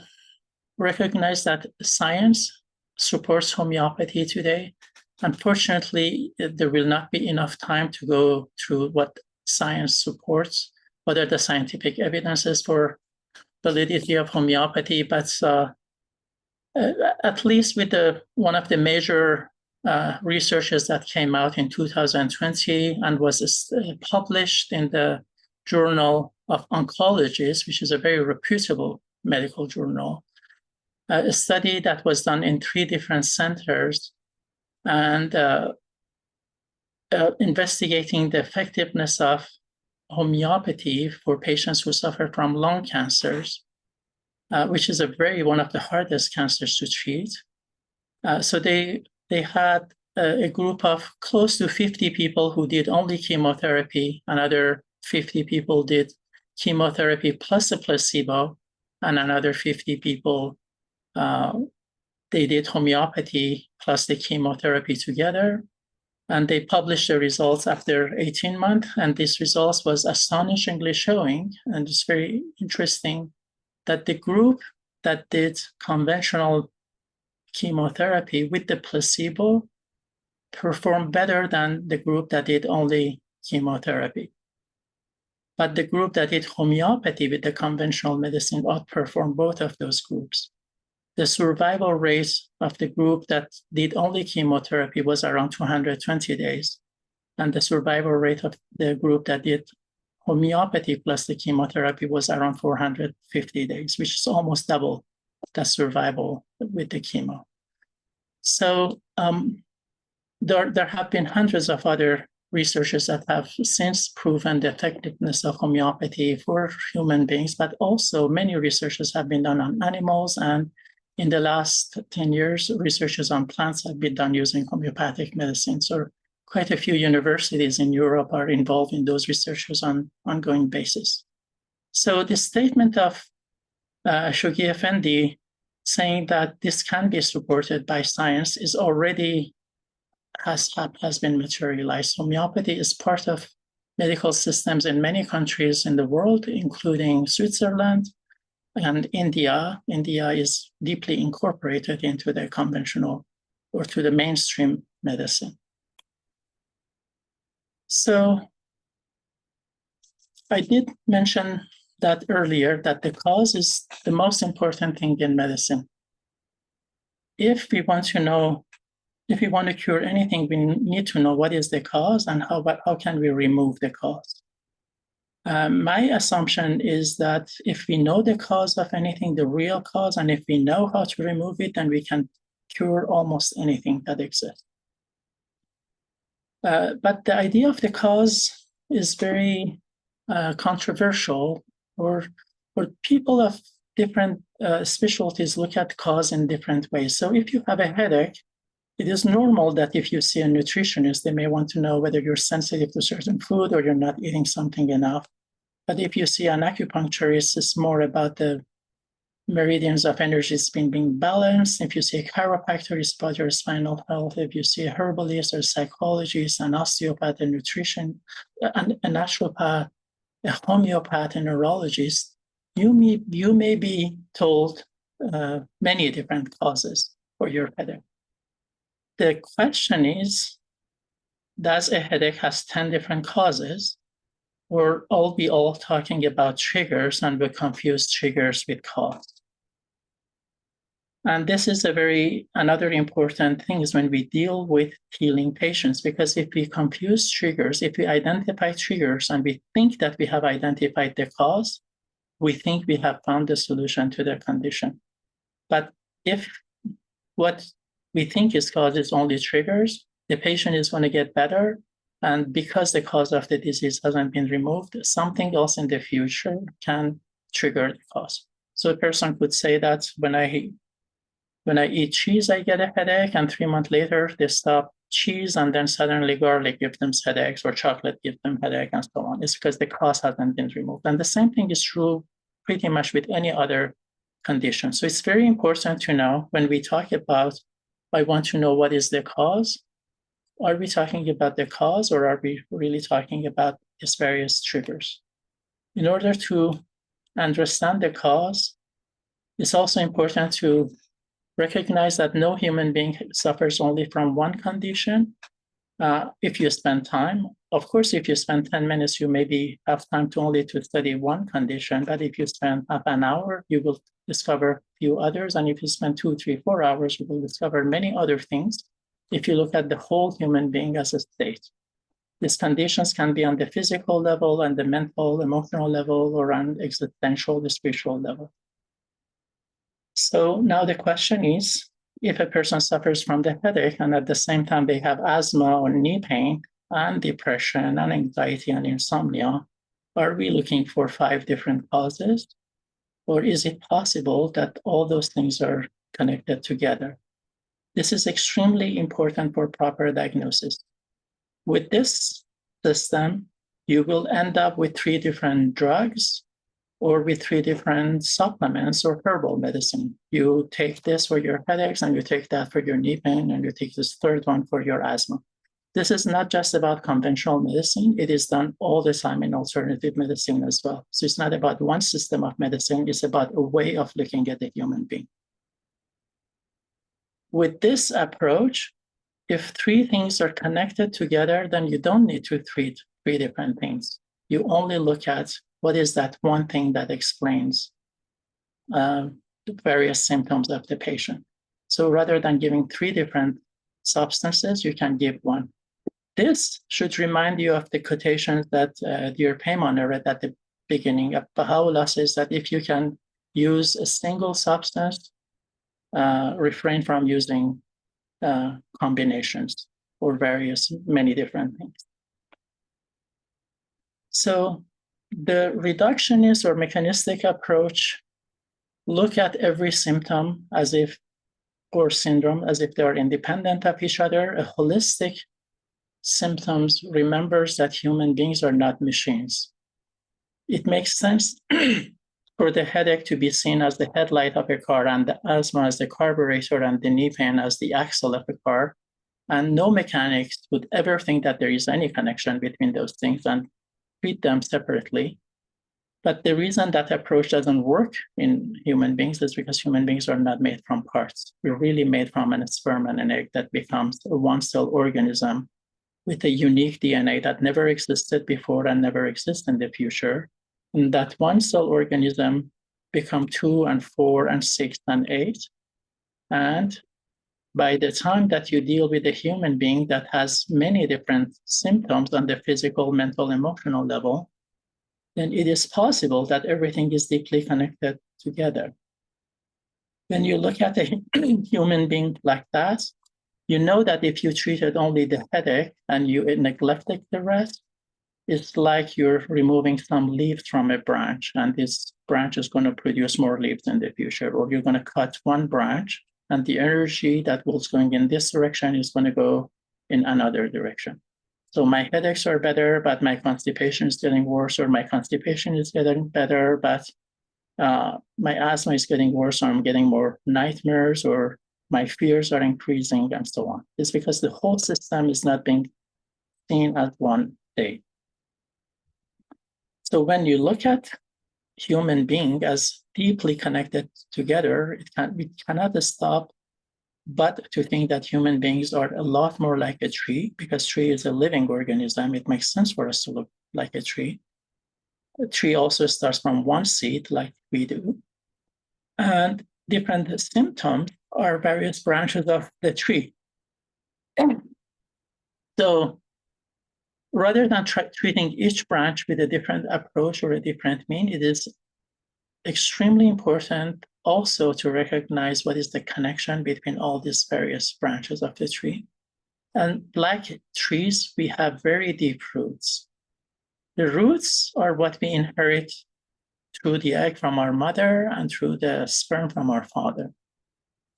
recognize that science supports homeopathy today. Unfortunately, there will not be enough time to go through what science supports, what are the scientific evidences for validity of homeopathy, but at least with one of the major researches that came out in 2020 and was published in the Journal of Oncologists, which is a very reputable medical journal, a study that was done in 3 different centers and investigating the effectiveness of homeopathy for patients who suffer from lung cancers, which is one of the hardest cancers to treat. So they had a group of close to 50 people who did only chemotherapy. Another 50 people did chemotherapy plus a placebo, and another 50 people, they did homeopathy plus the chemotherapy together. And they published the results after 18 months. And this results was astonishingly showing, and it's very interesting, that the group that did conventional chemotherapy with the placebo performed better than the group that did only chemotherapy. But the group that did homeopathy with the conventional medicine outperformed both of those groups. The survival rate of the group that did only chemotherapy was around 220 days. And the survival rate of the group that did homeopathy plus the chemotherapy was around 450 days, which is almost double the survival with the chemo. So there have been hundreds of other researchers that have since proven the effectiveness of homeopathy for human beings, but also many researches have been done on animals, and in the last 10 years, researches on plants have been done using homeopathic medicine. So quite a few universities in Europe are involved in those researches on an ongoing basis. So the statement of Shoghi Effendi saying that this can be supported by science is already has been materialized. Homeopathy is part of medical systems in many countries in the world, including Switzerland and India. India is deeply incorporated into the conventional or to the mainstream medicine. So I did mention that earlier, that the cause is the most important thing in medicine. If we want to cure anything, we need to know what is the cause and how can we remove the cause. My assumption is that if we know the cause of anything, the real cause, and if we know how to remove it, then we can cure almost anything that exists. But the idea of the cause is very controversial, or people of different specialties look at cause in different ways. So if you have a headache, it is normal that if you see a nutritionist, they may want to know whether you're sensitive to certain food or you're not eating something enough. But if you see an acupuncturist, it's more about the meridians of energies being balanced. If you see a chiropractor, it's about your spinal health. If you see a herbalist or psychologist, an osteopath, a nutrition, a naturopath, a homeopath, a neurologist, you may be told many different causes for your headache. The question is, does a headache has 10 different causes, or are we all talking about triggers and we confuse triggers with cause? And this is another important thing is when we deal with healing patients, because if we confuse triggers, if we identify triggers and we think that we have identified the cause, we think we have found the solution to the condition. But if what we think is cause is only triggers, the patient is going to get better. And because the cause of the disease hasn't been removed, something else in the future can trigger the cause. So a person could say that when I eat cheese, I get a headache, and 3 months later, they stop cheese, and then suddenly garlic gives them headaches, or chocolate gives them headache, and so on. It's because the cause hasn't been removed. And the same thing is true pretty much with any other condition. So it's very important to know when we talk about, I want to know what is the cause. Are we talking about the cause, or are we really talking about these various triggers? In order to understand the cause, it's also important to recognize that no human being suffers only from one condition. If you spend time, of course, if you spend 10 minutes, you maybe have time to study one condition, but if you spend half an hour, you will discover a few others. And if you spend 2, 3, 4 hours, you will discover many other things. If you look at the whole human being as a state, these conditions can be on the physical level and the mental, emotional level, or on existential, the spiritual level. So now the question is, if a person suffers from the headache and at the same time they have asthma or knee pain and depression and anxiety and insomnia, are we looking for 5 different causes? Or is it possible that all those things are connected together? This is extremely important for proper diagnosis. With this system, you will end up with 3 different drugs or with 3 different supplements or herbal medicine. You take this for your headaches, and you take that for your knee pain, and you take this 3rd one for your asthma. This is not just about conventional medicine. It is done all the time in alternative medicine as well. So it's not about one system of medicine. It's about a way of looking at the human being. With this approach, if 3 things are connected together, then you don't need to treat 3 different things. You only look at what is that one thing that explains the various symptoms of the patient. So rather than giving 3 different substances, you can give one. This should remind you of the quotations that dear Paimon read at the beginning of Baha'u'llah says that if you can use a single substance, refrain from using combinations or many different things. So the reductionist or mechanistic approach look at every symptom or syndrome as if they are independent of each other. A holistic symptoms remembers that human beings are not machines. It makes sense for the headache to be seen as the headlight of a car, and the asthma as the carburetor, and the knee pain as the axle of a car. And no mechanics would ever think that there is any connection between those things and treat them separately. But the reason that approach doesn't work in human beings is because human beings are not made from parts. We're really made from a sperm and an egg that becomes a one-cell organism with a unique DNA that never existed before and never exists in the future. And that one-cell organism become 2 and 4 and 6 and 8. And by the time that you deal with a human being that has many different symptoms on the physical, mental, emotional level, then it is possible that everything is deeply connected together. When you look at a human being like that, you know that if you treated only the headache and you neglected the rest, it's like you're removing some leaves from a branch, and this branch is going to produce more leaves in the future. Or you're going to cut one branch, and the energy that was going in this direction is going to go in another direction. So my headaches are better, but my constipation is getting worse, or my constipation is getting better, but my asthma is getting worse, or I'm getting more nightmares, or my fears are increasing, and so on. It's because the whole system is not being seen as one day. So when you look at human being as deeply connected together, we cannot stop but to think that human beings are a lot more like a tree, because tree is a living organism. It makes sense for us to look like a tree. A tree also starts from one seed like we do. And different symptoms are various branches of the tree. So rather than treating each branch with a different approach or a different mean, it is extremely important also to recognize what is the connection between all these various branches of the tree. And like trees, we have very deep roots. The roots are what we inherit through the egg from our mother and through the sperm from our father.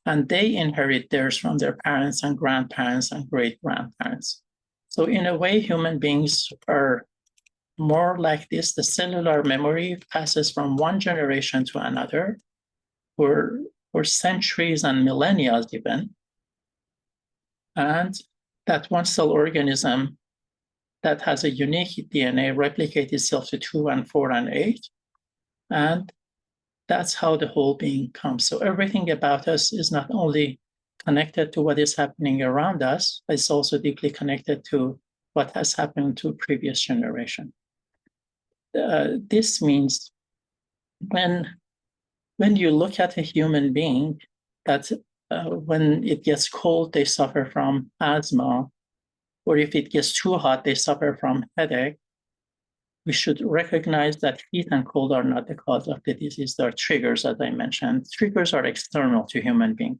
And they inherit theirs from their parents and grandparents and great-grandparents. So in a way, human beings are more like this. The cellular memory passes from one generation to another for centuries and millennia even. And that one cell organism that has a unique DNA replicates itself to 2 and 4 and 8. And that's how the whole being comes. So everything about us is not only connected to what is happening around us, it's also deeply connected to what has happened to previous generation. This means when you look at a human being, that when it gets cold, they suffer from asthma, or if it gets too hot, they suffer from headache. We should recognize that heat and cold are not the cause of the disease. They are triggers, as I mentioned. Triggers are external to human beings.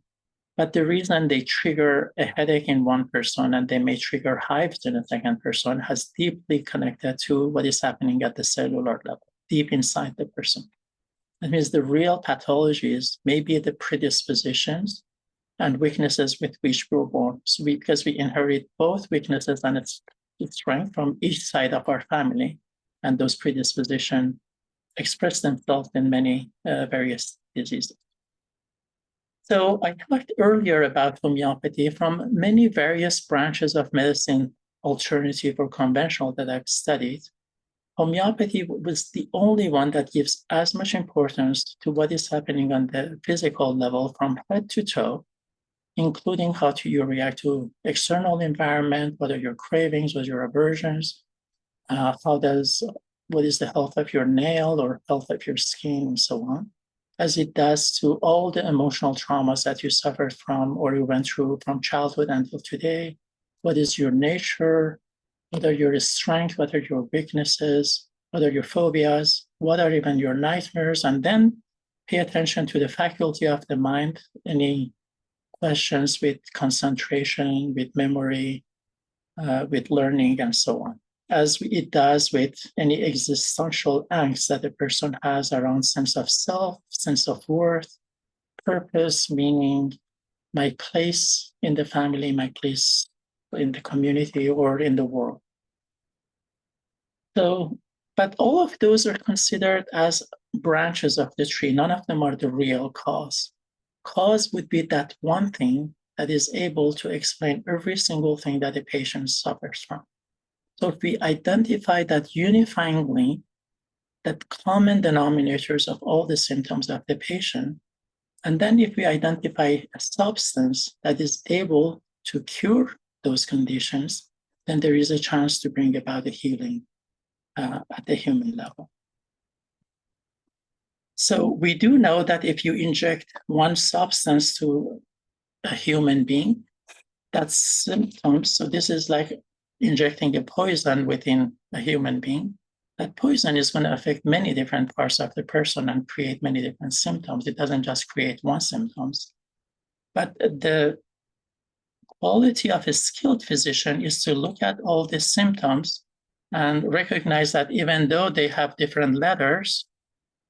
But the reason they trigger a headache in one person and they may trigger hives in a second person has deeply connected to what is happening at the cellular level, deep inside the person. That means the real pathologies may be the predispositions and weaknesses with which we were born. So because we inherit both weaknesses and its strength from each side of our family, and those predispositions express themselves in many various diseases. So I talked earlier about homeopathy. From many various branches of medicine, alternative or conventional, that I've studied, homeopathy was the only one that gives as much importance to what is happening on the physical level from head to toe, including how you react to external environment, what are your cravings, what are your aversions, what is the health of your nail or health of your skin, and so on, as it does to all the emotional traumas that you suffered from or you went through from childhood until today. What is your nature? What are your strengths? What are your weaknesses? What are your phobias? What are even your nightmares? And then pay attention to the faculty of the mind, any questions with concentration, with memory, with learning, and so on, as it does with any existential angst that a person has around sense of self, sense of worth, purpose, meaning, my place in the family, my place in the community or in the world. So, but all of those are considered as branches of the tree. None of them are the real cause. Cause would be that one thing that is able to explain every single thing that a patient suffers from. So if we identify that unifying link the common denominators of all the symptoms of the patient. And then if we identify a substance that is able to cure those conditions, then there is a chance to bring about a healing at the human level. So we do know that if you inject one substance to a human being, that's symptoms. So this is like injecting a poison within a human being. That poison is going to affect many different parts of the person and create many different symptoms. It doesn't just create one symptoms. But the quality of a skilled physician is to look at all the symptoms and recognize that even though they have different letters,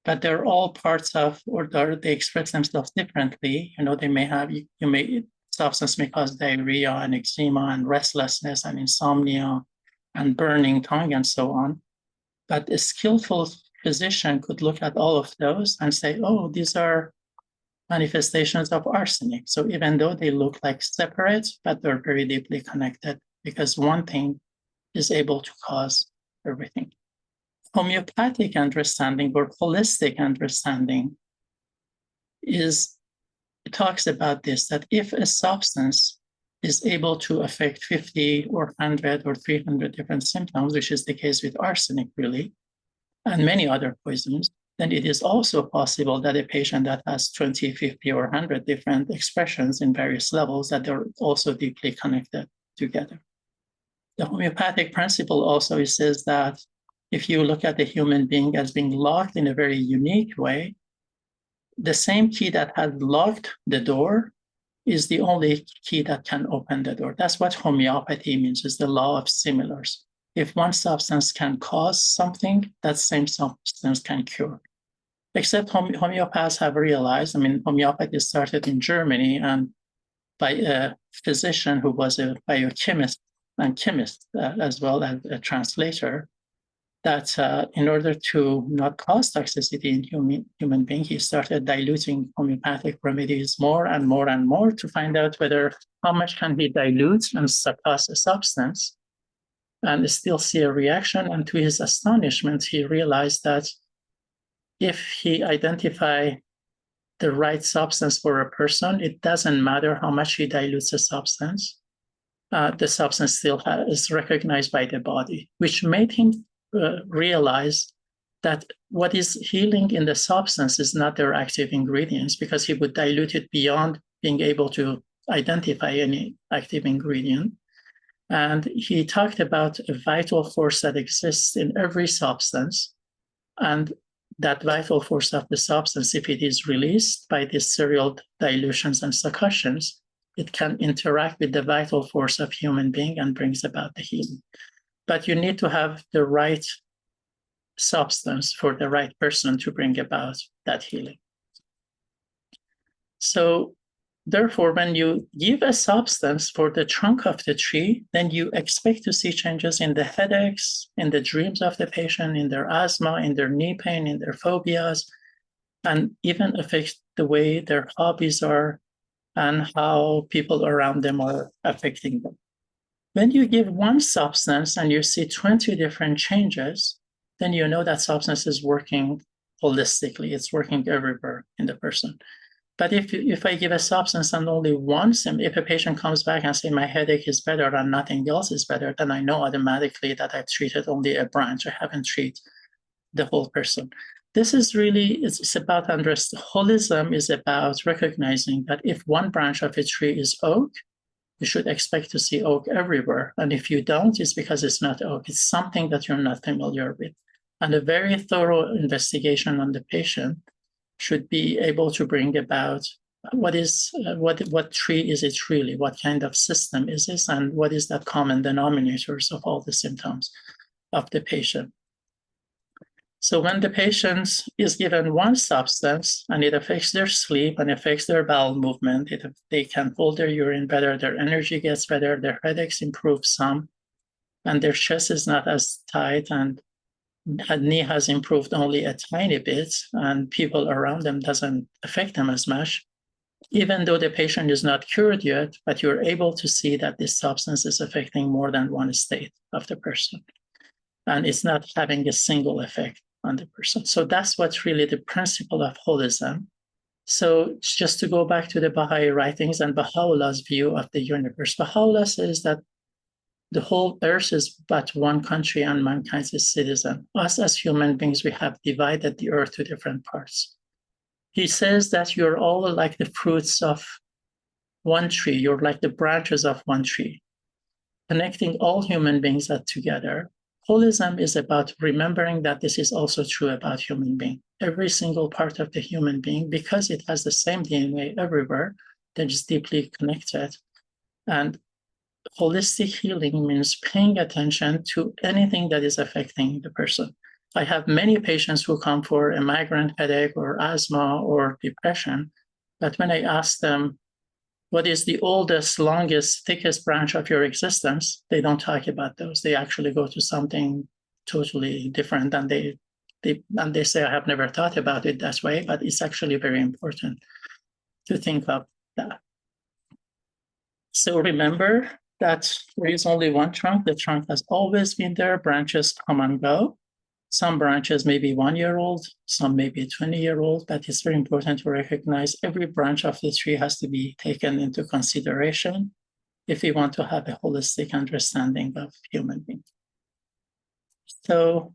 but they're all parts of, or they express themselves differently. They may have, substance may cause diarrhea and eczema and restlessness and insomnia and burning tongue and so on. But a skillful physician could look at all of those and say, oh, these are manifestations of arsenic. So even though they look like separate, but they're very deeply connected because one thing is able to cause everything. Homeopathic understanding or holistic understanding talks about this, that if a substance is able to affect 50 or 100 or 300 different symptoms, which is the case with arsenic really, and many other poisons, then it is also possible that a patient that has 20, 50, or 100 different expressions in various levels, that they're also deeply connected together. The homeopathic principle also says that if you look at the human being as being locked in a very unique way, the same key that had locked the door is the only key that can open the door. That's what homeopathy means, is the law of similars. If one substance can cause something, that same substance can cure. Except homeopaths have realized, homeopathy started in Germany and by a physician who was a biochemist and chemist as well as a translator, that in order to not cause toxicity in human being, he started diluting homeopathic remedies more and more and more to find out how much can he dilute and suppress a substance and still see a reaction. And to his astonishment, he realized that if he identify the right substance for a person, it doesn't matter how much he dilutes a substance. The substance still is recognized by the body, which made him realize that what is healing in the substance is not their active ingredients, because he would dilute it beyond being able to identify any active ingredient. And he talked about a vital force that exists in every substance. And that vital force of the substance, if it is released by these serial dilutions and succussions, it can interact with the vital force of human being and brings about the healing. But you need to have the right substance for the right person to bring about that healing. So therefore, when you give a substance for the trunk of the tree, then you expect to see changes in the headaches, in the dreams of the patient, in their asthma, in their knee pain, in their phobias, and even affect the way their hobbies are and how people around them are affecting them. When you give one substance and you see 20 different changes, then you know that substance is working holistically. It's working everywhere in the person. But if I give a substance and only one symptom, if a patient comes back and say my headache is better and nothing else is better, then I know automatically that I've treated only a branch. I haven't treated the whole person. This is really, it's about holism is about recognizing that if one branch of a tree is oak, you should expect to see oak everywhere. And if you don't, it's because it's not oak. It's something that you're not familiar with. And a very thorough investigation on the patient should be able to bring about what tree is it really, what kind of system is this, and what is that common denominators of all the symptoms of the patient. So when the patient is given one substance and it affects their sleep and affects their bowel movement, they can hold their urine better, their energy gets better, their headaches improve some, and their chest is not as tight, and knee has improved only a tiny bit, and people around them doesn't affect them as much. Even though the patient is not cured yet, but you're able to see that this substance is affecting more than one state of the person. And it's not having a single effect on the person. So that's what's really the principle of holism. So just to go back to the Baha'i writings and Baha'u'llah's view of the universe, Baha'u'llah says that the whole earth is but one country and mankind is citizen. Us as human beings, we have divided the earth to different parts. He says that you're all like the fruits of one tree. You're like the branches of one tree, connecting all human beings together. Holism is about remembering that this is also true about human being. Every single part of the human being, because it has the same DNA everywhere, they're just deeply connected. And holistic healing means paying attention to anything that is affecting the person. I have many patients who come for a migraine headache or asthma or depression, but when I ask them, what is the oldest, longest, thickest branch of your existence? They don't talk about those. They actually go to something totally different, and they say, I have never thought about it that way, but it's actually very important to think of that. So remember that there is only one trunk. The trunk has always been there. Branches come and go. Some branches may be 1 year old, some may be 20-year-old, but it's very important to recognize every branch of the tree has to be taken into consideration if we want to have a holistic understanding of human beings. So,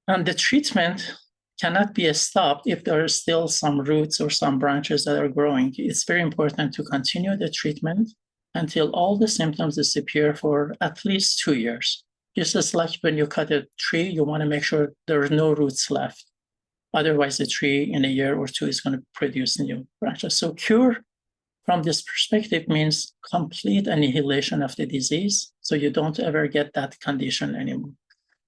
and the treatment cannot be stopped if there are still some roots or some branches that are growing. It's very important to continue the treatment until all the symptoms disappear for at least 2 years. Just as like when you cut a tree, you want to make sure there are no roots left. Otherwise, the tree in a year or two is going to produce new branches. So cure from this perspective means complete annihilation of the disease, so you don't ever get that condition anymore.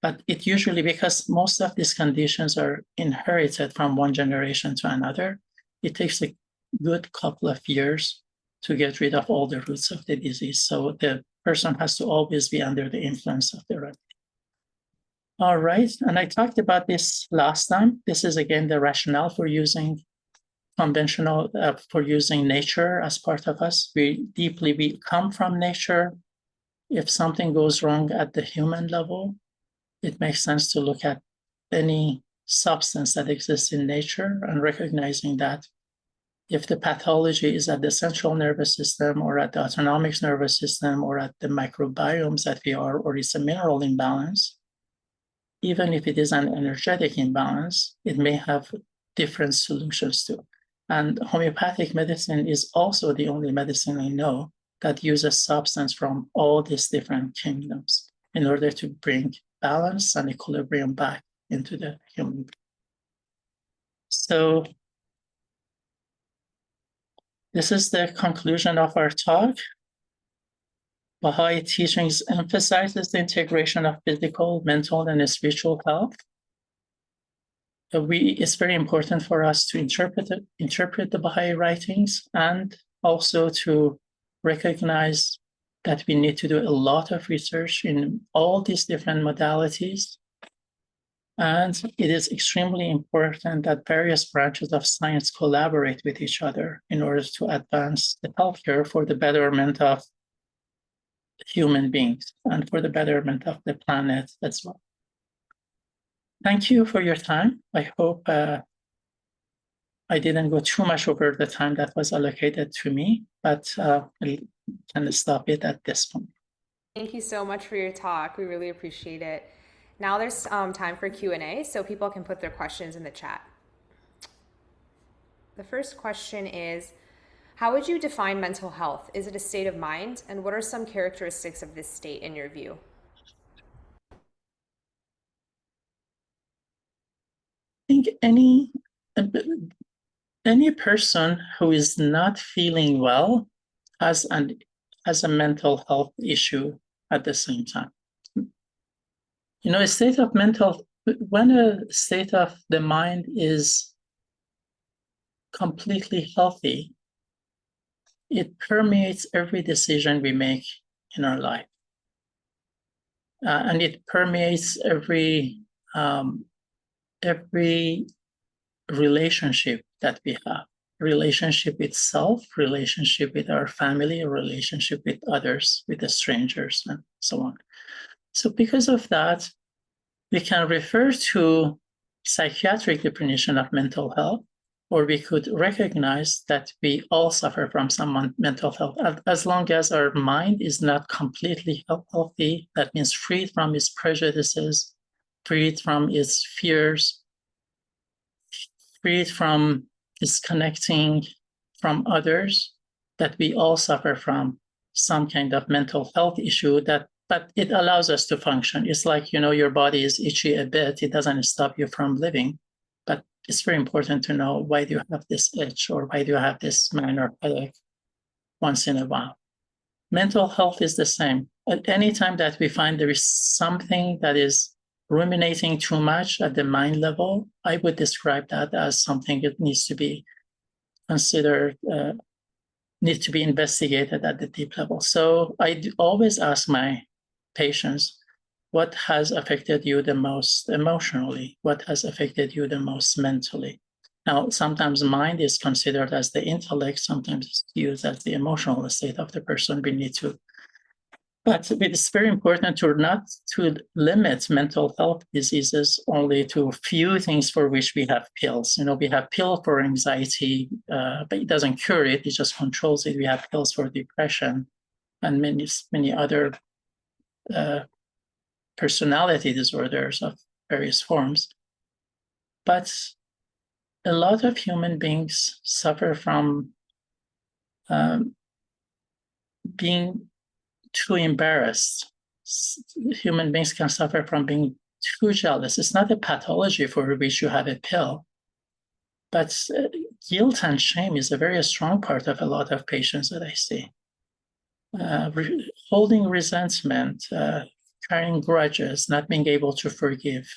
But it usually, because most of these conditions are inherited from one generation to another, it takes a good couple of years to get rid of all the roots of the disease. So the person has to always be under the influence of the remedy. All right, and I talked about this last time. This is again the rationale for using conventional, for using nature as part of us. We come from nature. If something goes wrong at the human level, it makes sense to look at any substance that exists in nature and recognizing that if the pathology is at the central nervous system or at the autonomic nervous system or at the microbiomes that we are, or it's a mineral imbalance, even if it is an energetic imbalance, it may have different solutions to it. And homeopathic medicine is also the only medicine I know that uses substance from all these different kingdoms in order to bring balance and equilibrium back into the human being. So this is the conclusion of our talk. Baha'i teachings emphasizes the integration of physical, mental, and spiritual health. It's very important for us to interpret the Baha'i writings and also to recognize that we need to do a lot of research in all these different modalities. And it is extremely important that various branches of science collaborate with each other in order to advance the healthcare for the betterment of human beings and for the betterment of the planet as well. Thank you for your time. I hope I didn't go too much over the time that was allocated to me, but I can stop it at this point. Thank you so much for your talk. We really appreciate it. Now there's time for Q&A, so people can put their questions in the chat. The first question is, how would you define mental health? Is it a state of mind? And what are some characteristics of this state in your view? I think any person who is not feeling well has a mental health issue at the same time. You know, when a state of the mind is completely healthy, it permeates every decision we make in our life. And it permeates every relationship that we have. Relationship with self, relationship with our family, relationship with others, with the strangers, and so on. So because of that, we can refer to psychiatric definition of mental health, or we could recognize that we all suffer from some mental health. As long as our mind is not completely healthy, that means freed from its prejudices, freed from its fears, freed from disconnecting from others, that we all suffer from some kind of mental health issue, but it allows us to function. It's like, your body is itchy a bit. It doesn't stop you from living. But it's very important to know, why do you have this itch, or why do you have this minor headache once in a while? Mental health is the same. At any time that we find there is something that is ruminating too much at the mind level, I would describe that as something that needs to be considered, needs to be investigated at the deep level. So I always ask my patients, what has affected you the most emotionally? What has affected you the most mentally? Now, sometimes mind is considered as the intellect, sometimes it's used as the emotional state of the person. We need to, but it's very important to not to limit mental health diseases only to a few things for which we have pills. We have pill for anxiety, but it doesn't cure it, it just controls it. We have pills for depression and many other personality disorders of various forms. But a lot of human beings suffer from being too embarrassed. Human beings can suffer from being too jealous. It's not a pathology for which you have a pill, but guilt and shame is a very strong part of a lot of patients that I see. Holding resentment, carrying grudges, not being able to forgive,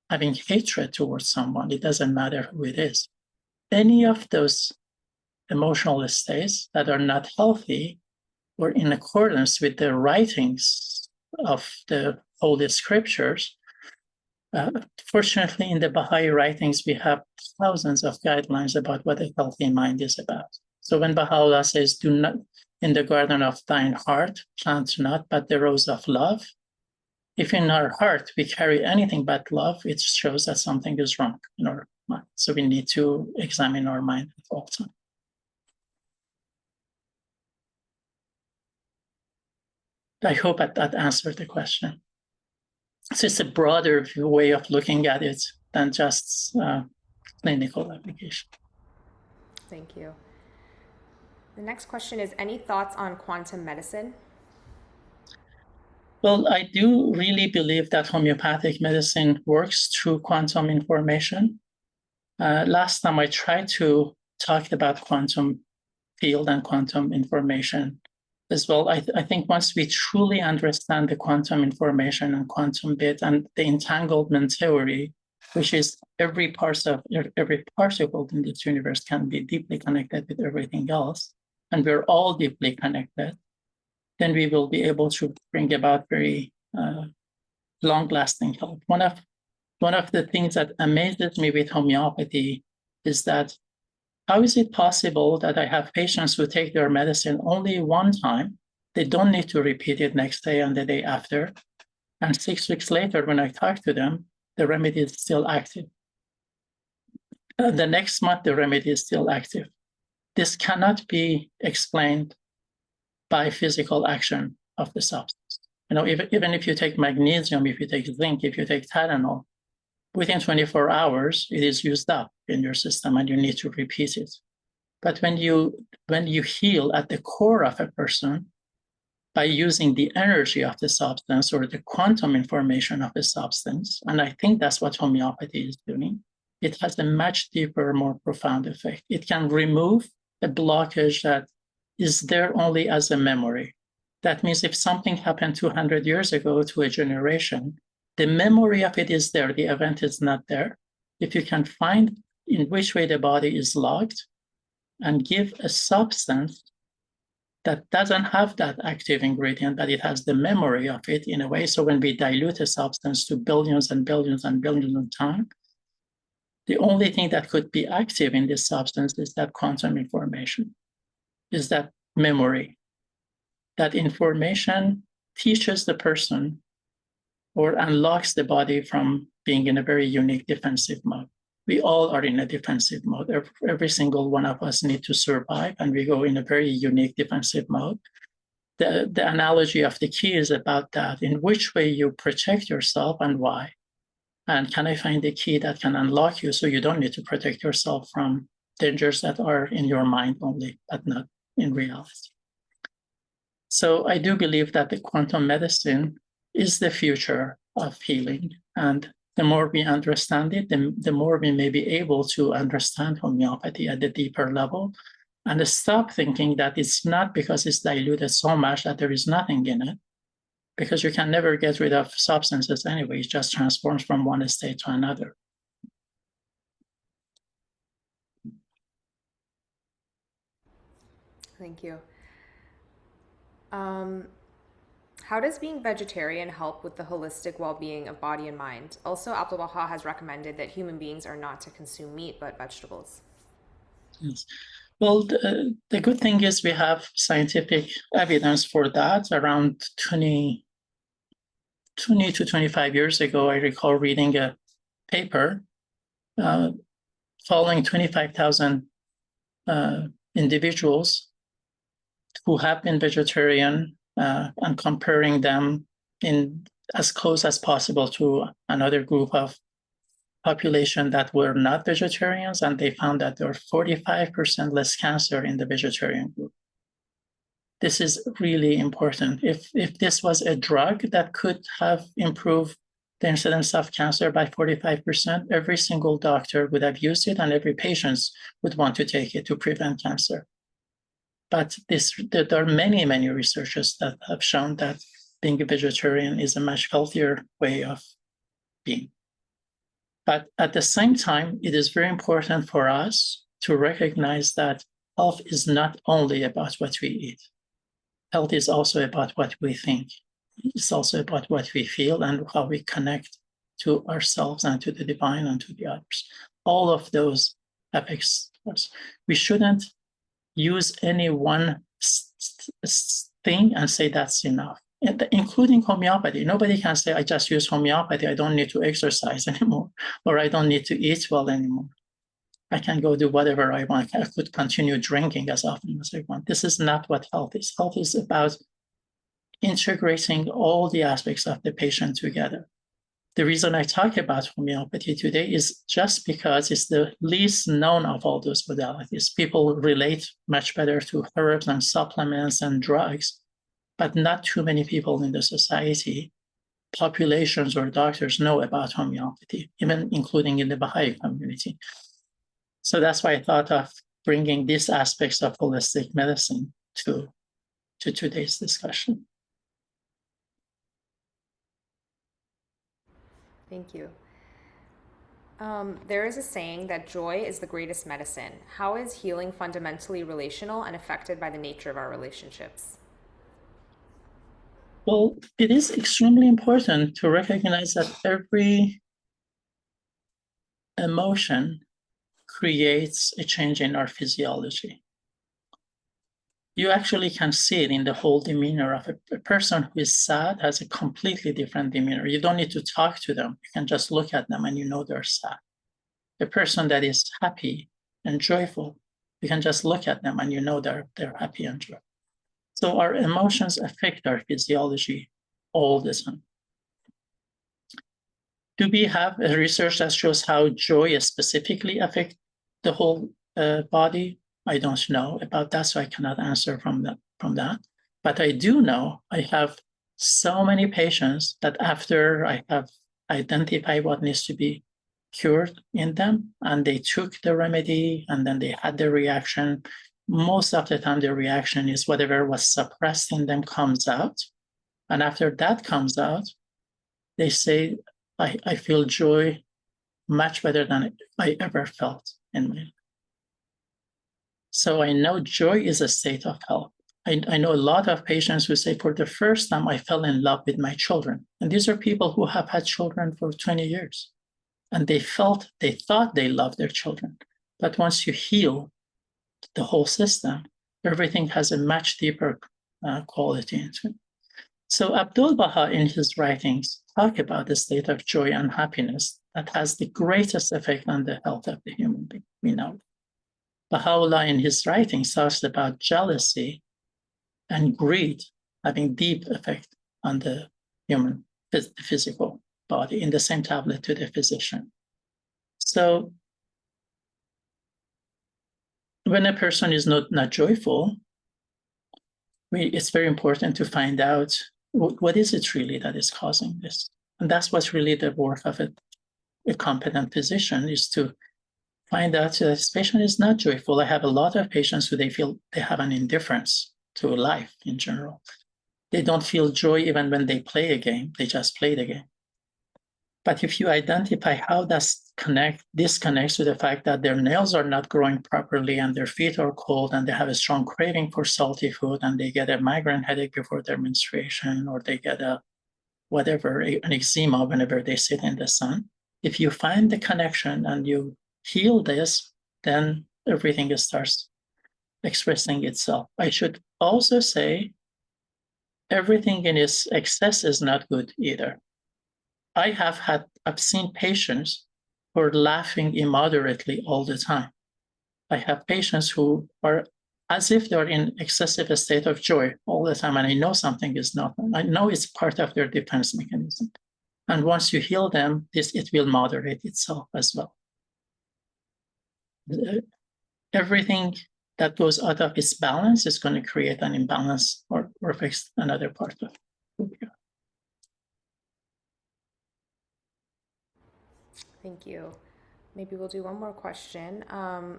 having hatred towards someone, it doesn't matter who it is. Any of those emotional states that are not healthy or in accordance with the writings of the Holy Scriptures. Fortunately, in the Bahá'í writings, we have thousands of guidelines about what a healthy mind is about. So when Baha'u'llah says, do not, in the garden of thine heart, plant not but the rose of love, if in our heart we carry anything but love, it shows that something is wrong in our mind. So we need to examine our mind at all times. I hope that answered the question. So it's a broader way of looking at it than just clinical application. Thank you. The next question is, any thoughts on quantum medicine? Well, I do really believe that homeopathic medicine works through quantum information. Last time I tried to talk about quantum field and quantum information as well. I think once we truly understand the quantum information and quantum bit and the entanglement theory, which is every particle in this universe can be deeply connected with everything else, and we're all deeply connected, then we will be able to bring about very long-lasting health. One of the things that amazes me with homeopathy is that how is it possible that I have patients who take their medicine only one time? They don't need to repeat it next day and the day after. And 6 weeks later, when I talk to them, the remedy is still active. The next month, the remedy is still active. This cannot be explained by physical action of the substance. Even if you take magnesium, if you take zinc, if you take Tylenol, within 24 hours, it is used up in your system and you need to repeat it. But when you heal at the core of a person by using the energy of the substance or the quantum information of the substance, and I think that's what homeopathy is doing, it has a much deeper, more profound effect. It can remove a blockage that is there only as a memory. That means if something happened 200 years ago to a generation, the memory of it is there, the event is not there. If you can find in which way the body is locked and give a substance that doesn't have that active ingredient, but it has the memory of it in a way, so when we dilute a substance to billions and billions and billions of time, the only thing that could be active in this substance is that quantum information, is that memory. That information teaches the person or unlocks the body from being in a very unique defensive mode. We all are in a defensive mode. Every single one of us need to survive, and we go in a very unique defensive mode. The analogy of the key is about that, in which way you protect yourself and why. And can I find the key that can unlock you so you don't need to protect yourself from dangers that are in your mind only, but not in reality. So I do believe that the quantum medicine is the future of healing. And the more we understand it, the more we may be able to understand homeopathy at the deeper level and stop thinking that it's not because it's diluted so much that there is nothing in it, because you can never get rid of substances anyway. It just transforms from one state to another. Thank you. How does being vegetarian help with the holistic well-being of body and mind? Also, Abdul Baha has recommended that human beings are not to consume meat, but vegetables. Yes. Well, the good thing is we have scientific evidence for that. Around 20 to 25 years ago, I recall reading a paper following 25,000 individuals who have been vegetarian and comparing them in as close as possible to another group of population that were not vegetarians, and they found that there were 45% less cancer in the vegetarian group. This is really important. If this was a drug that could have improved the incidence of cancer by 45%, every single doctor would have used it, and every patient would want to take it to prevent cancer. But there are many, many researchers that have shown that being a vegetarian is a much healthier way of being. But at the same time, it is very important for us to recognize that health is not only about what we eat. Health is also about what we think. It's also about what we feel and how we connect to ourselves and to the divine and to the others. All of those affects us. We shouldn't use any one thing and say that's enough, including homeopathy. Nobody can say, I just use homeopathy, I don't need to exercise anymore, or I don't need to eat well anymore. I can go do whatever I want. I could continue drinking as often as I want. This is not what health is. Health is about integrating all the aspects of the patient together. The reason I talk about homeopathy today is just because it's the least known of all those modalities. People relate much better to herbs and supplements and drugs, but not too many people in the society, populations or doctors know about homeopathy, even including in the Bahá'í community. So that's why I thought of bringing these aspects of holistic medicine to today's discussion. Thank you. There is a saying that joy is the greatest medicine. How is healing fundamentally relational and affected by the nature of our relationships? Well, it is extremely important to recognize that every emotion creates a change in our physiology. You actually can see it in the whole demeanor of a person who is sad has a completely different demeanor. You don't need to talk to them. You can just look at them and you know they're sad. A person that is happy and joyful, you can just look at them and you know they're happy and joyful. So our emotions affect our physiology all the time. Do we have a research that shows how joy specifically affects the whole body? I don't know about that, so I cannot answer from that. But I do know I have so many patients that after I have identified what needs to be cured in them, and they took the remedy, and then they had the reaction. Most of the time, the reaction is whatever was suppressed in them comes out. And after that comes out, they say, I feel joy much better than I ever felt in my life. So I know joy is a state of health. I know a lot of patients who say, for the first time, I fell in love with my children. And these are people who have had children for 20 years. And they thought they loved their children. But once you heal the whole system, everything has a much deeper quality into it. So Abdul Baha in his writings talk about the state of joy and happiness that has the greatest effect on the health of the human being. We know. Baha'u'llah in his writings talks about jealousy and greed having deep effect on the human physical body in the same tablet to the physician. So when a person is not joyful, it's very important to find out what is it really that is causing this. And that's what's really the work of a competent physician, is to find out this patient is not joyful. I have a lot of patients who they feel they have an indifference to life in general. They don't feel joy even when they play a game. They just play the game. But if you identify how this connects to the fact that their nails are not growing properly and their feet are cold and they have a strong craving for salty food and they get a migraine headache before their menstruation, or they get an eczema whenever they sit in the sun. If you find the connection and you heal this, then everything starts expressing itself. I should also say everything in its excess is not good either. I've seen patients who are laughing immoderately all the time. I have patients who are as if they're in excessive state of joy all the time, and I know something is not. I know it's part of their defense mechanism. And once you heal them, it will moderate itself as well. Everything that goes out of its balance is going to create an imbalance or fix another part of it. Thank you. Maybe we'll do one more question.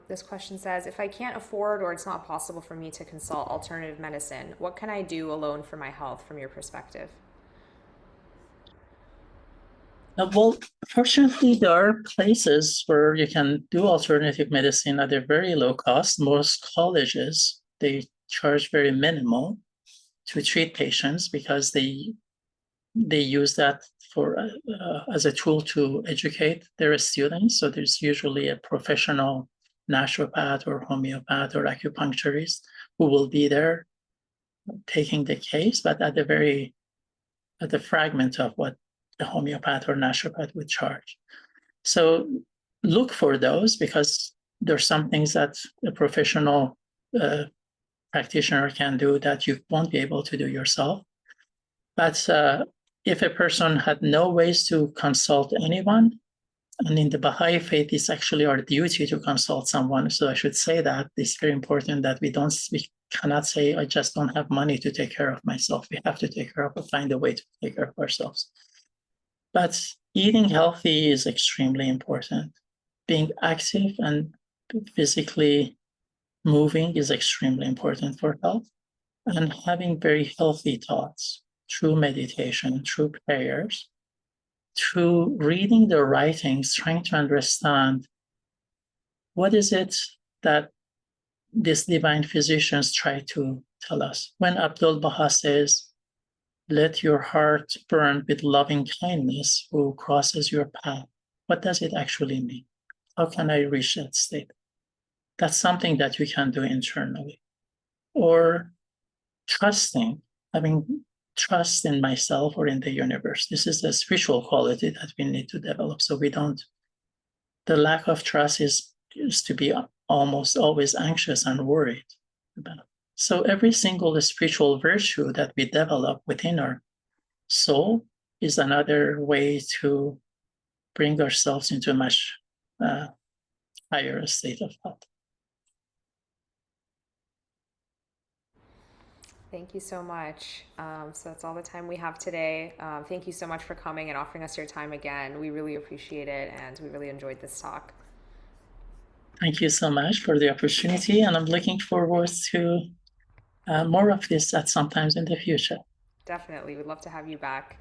This question says, if I can't afford or it's not possible for me to consult alternative medicine, what can I do alone for my health from your perspective? Well, fortunately, there are places where you can do alternative medicine at a very low cost. Most colleges, they charge very minimal to treat patients because they use that for as a tool to educate their students. So there's usually a professional naturopath or homeopath or acupuncturist who will be there taking the case, but at the fragment of what a homeopath or naturopath would charge. So look for those, because there's some things that a professional practitioner can do that you won't be able to do yourself. But if a person had no ways to consult anyone, and in the Baha'i faith, it's actually our duty to consult someone. So I should say that it's very important that we cannot say, I just don't have money to take care of myself. We have to find a way to take care of ourselves. But eating healthy is extremely important. Being active and physically moving is extremely important for health. And having very healthy thoughts through meditation, through prayers, through reading the writings, trying to understand what is it that these divine physicians try to tell us. When Abdul Baha says, let your heart burn with loving kindness who crosses your path, what does it actually mean? How can I reach that state? That's something that you can do internally. Or having trust in myself or in the universe. This is a spiritual quality that we need to develop. So the lack of trust is to be almost always anxious and worried about. So every single spiritual virtue that we develop within our soul is another way to bring ourselves into a much higher state of health. Thank you so much. So that's all the time we have today. Thank you so much for coming and offering us your time again. We really appreciate it, and we really enjoyed this talk. Thank you so much for the opportunity, and I'm looking forward to more of this at some times in the future. Definitely. We'd love to have you back.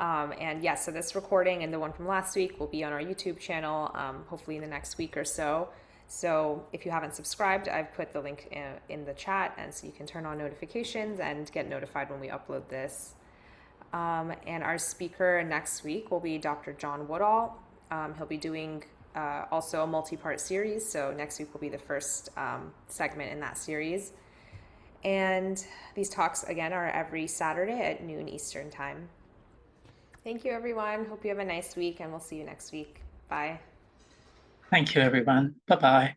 And yes, so this recording and the one from last week will be on our YouTube channel, hopefully in the next week or so. So if you haven't subscribed, I've put the link in the chat, and so you can turn on notifications and get notified when we upload this. And our speaker next week will be Dr. John Woodall. He'll be doing also a multi-part series. So next week will be the first segment in that series. And these talks, again, are every Saturday at noon Eastern Time. Thank you, everyone. Hope you have a nice week, and we'll see you next week. Bye. Thank you, everyone. Bye-bye.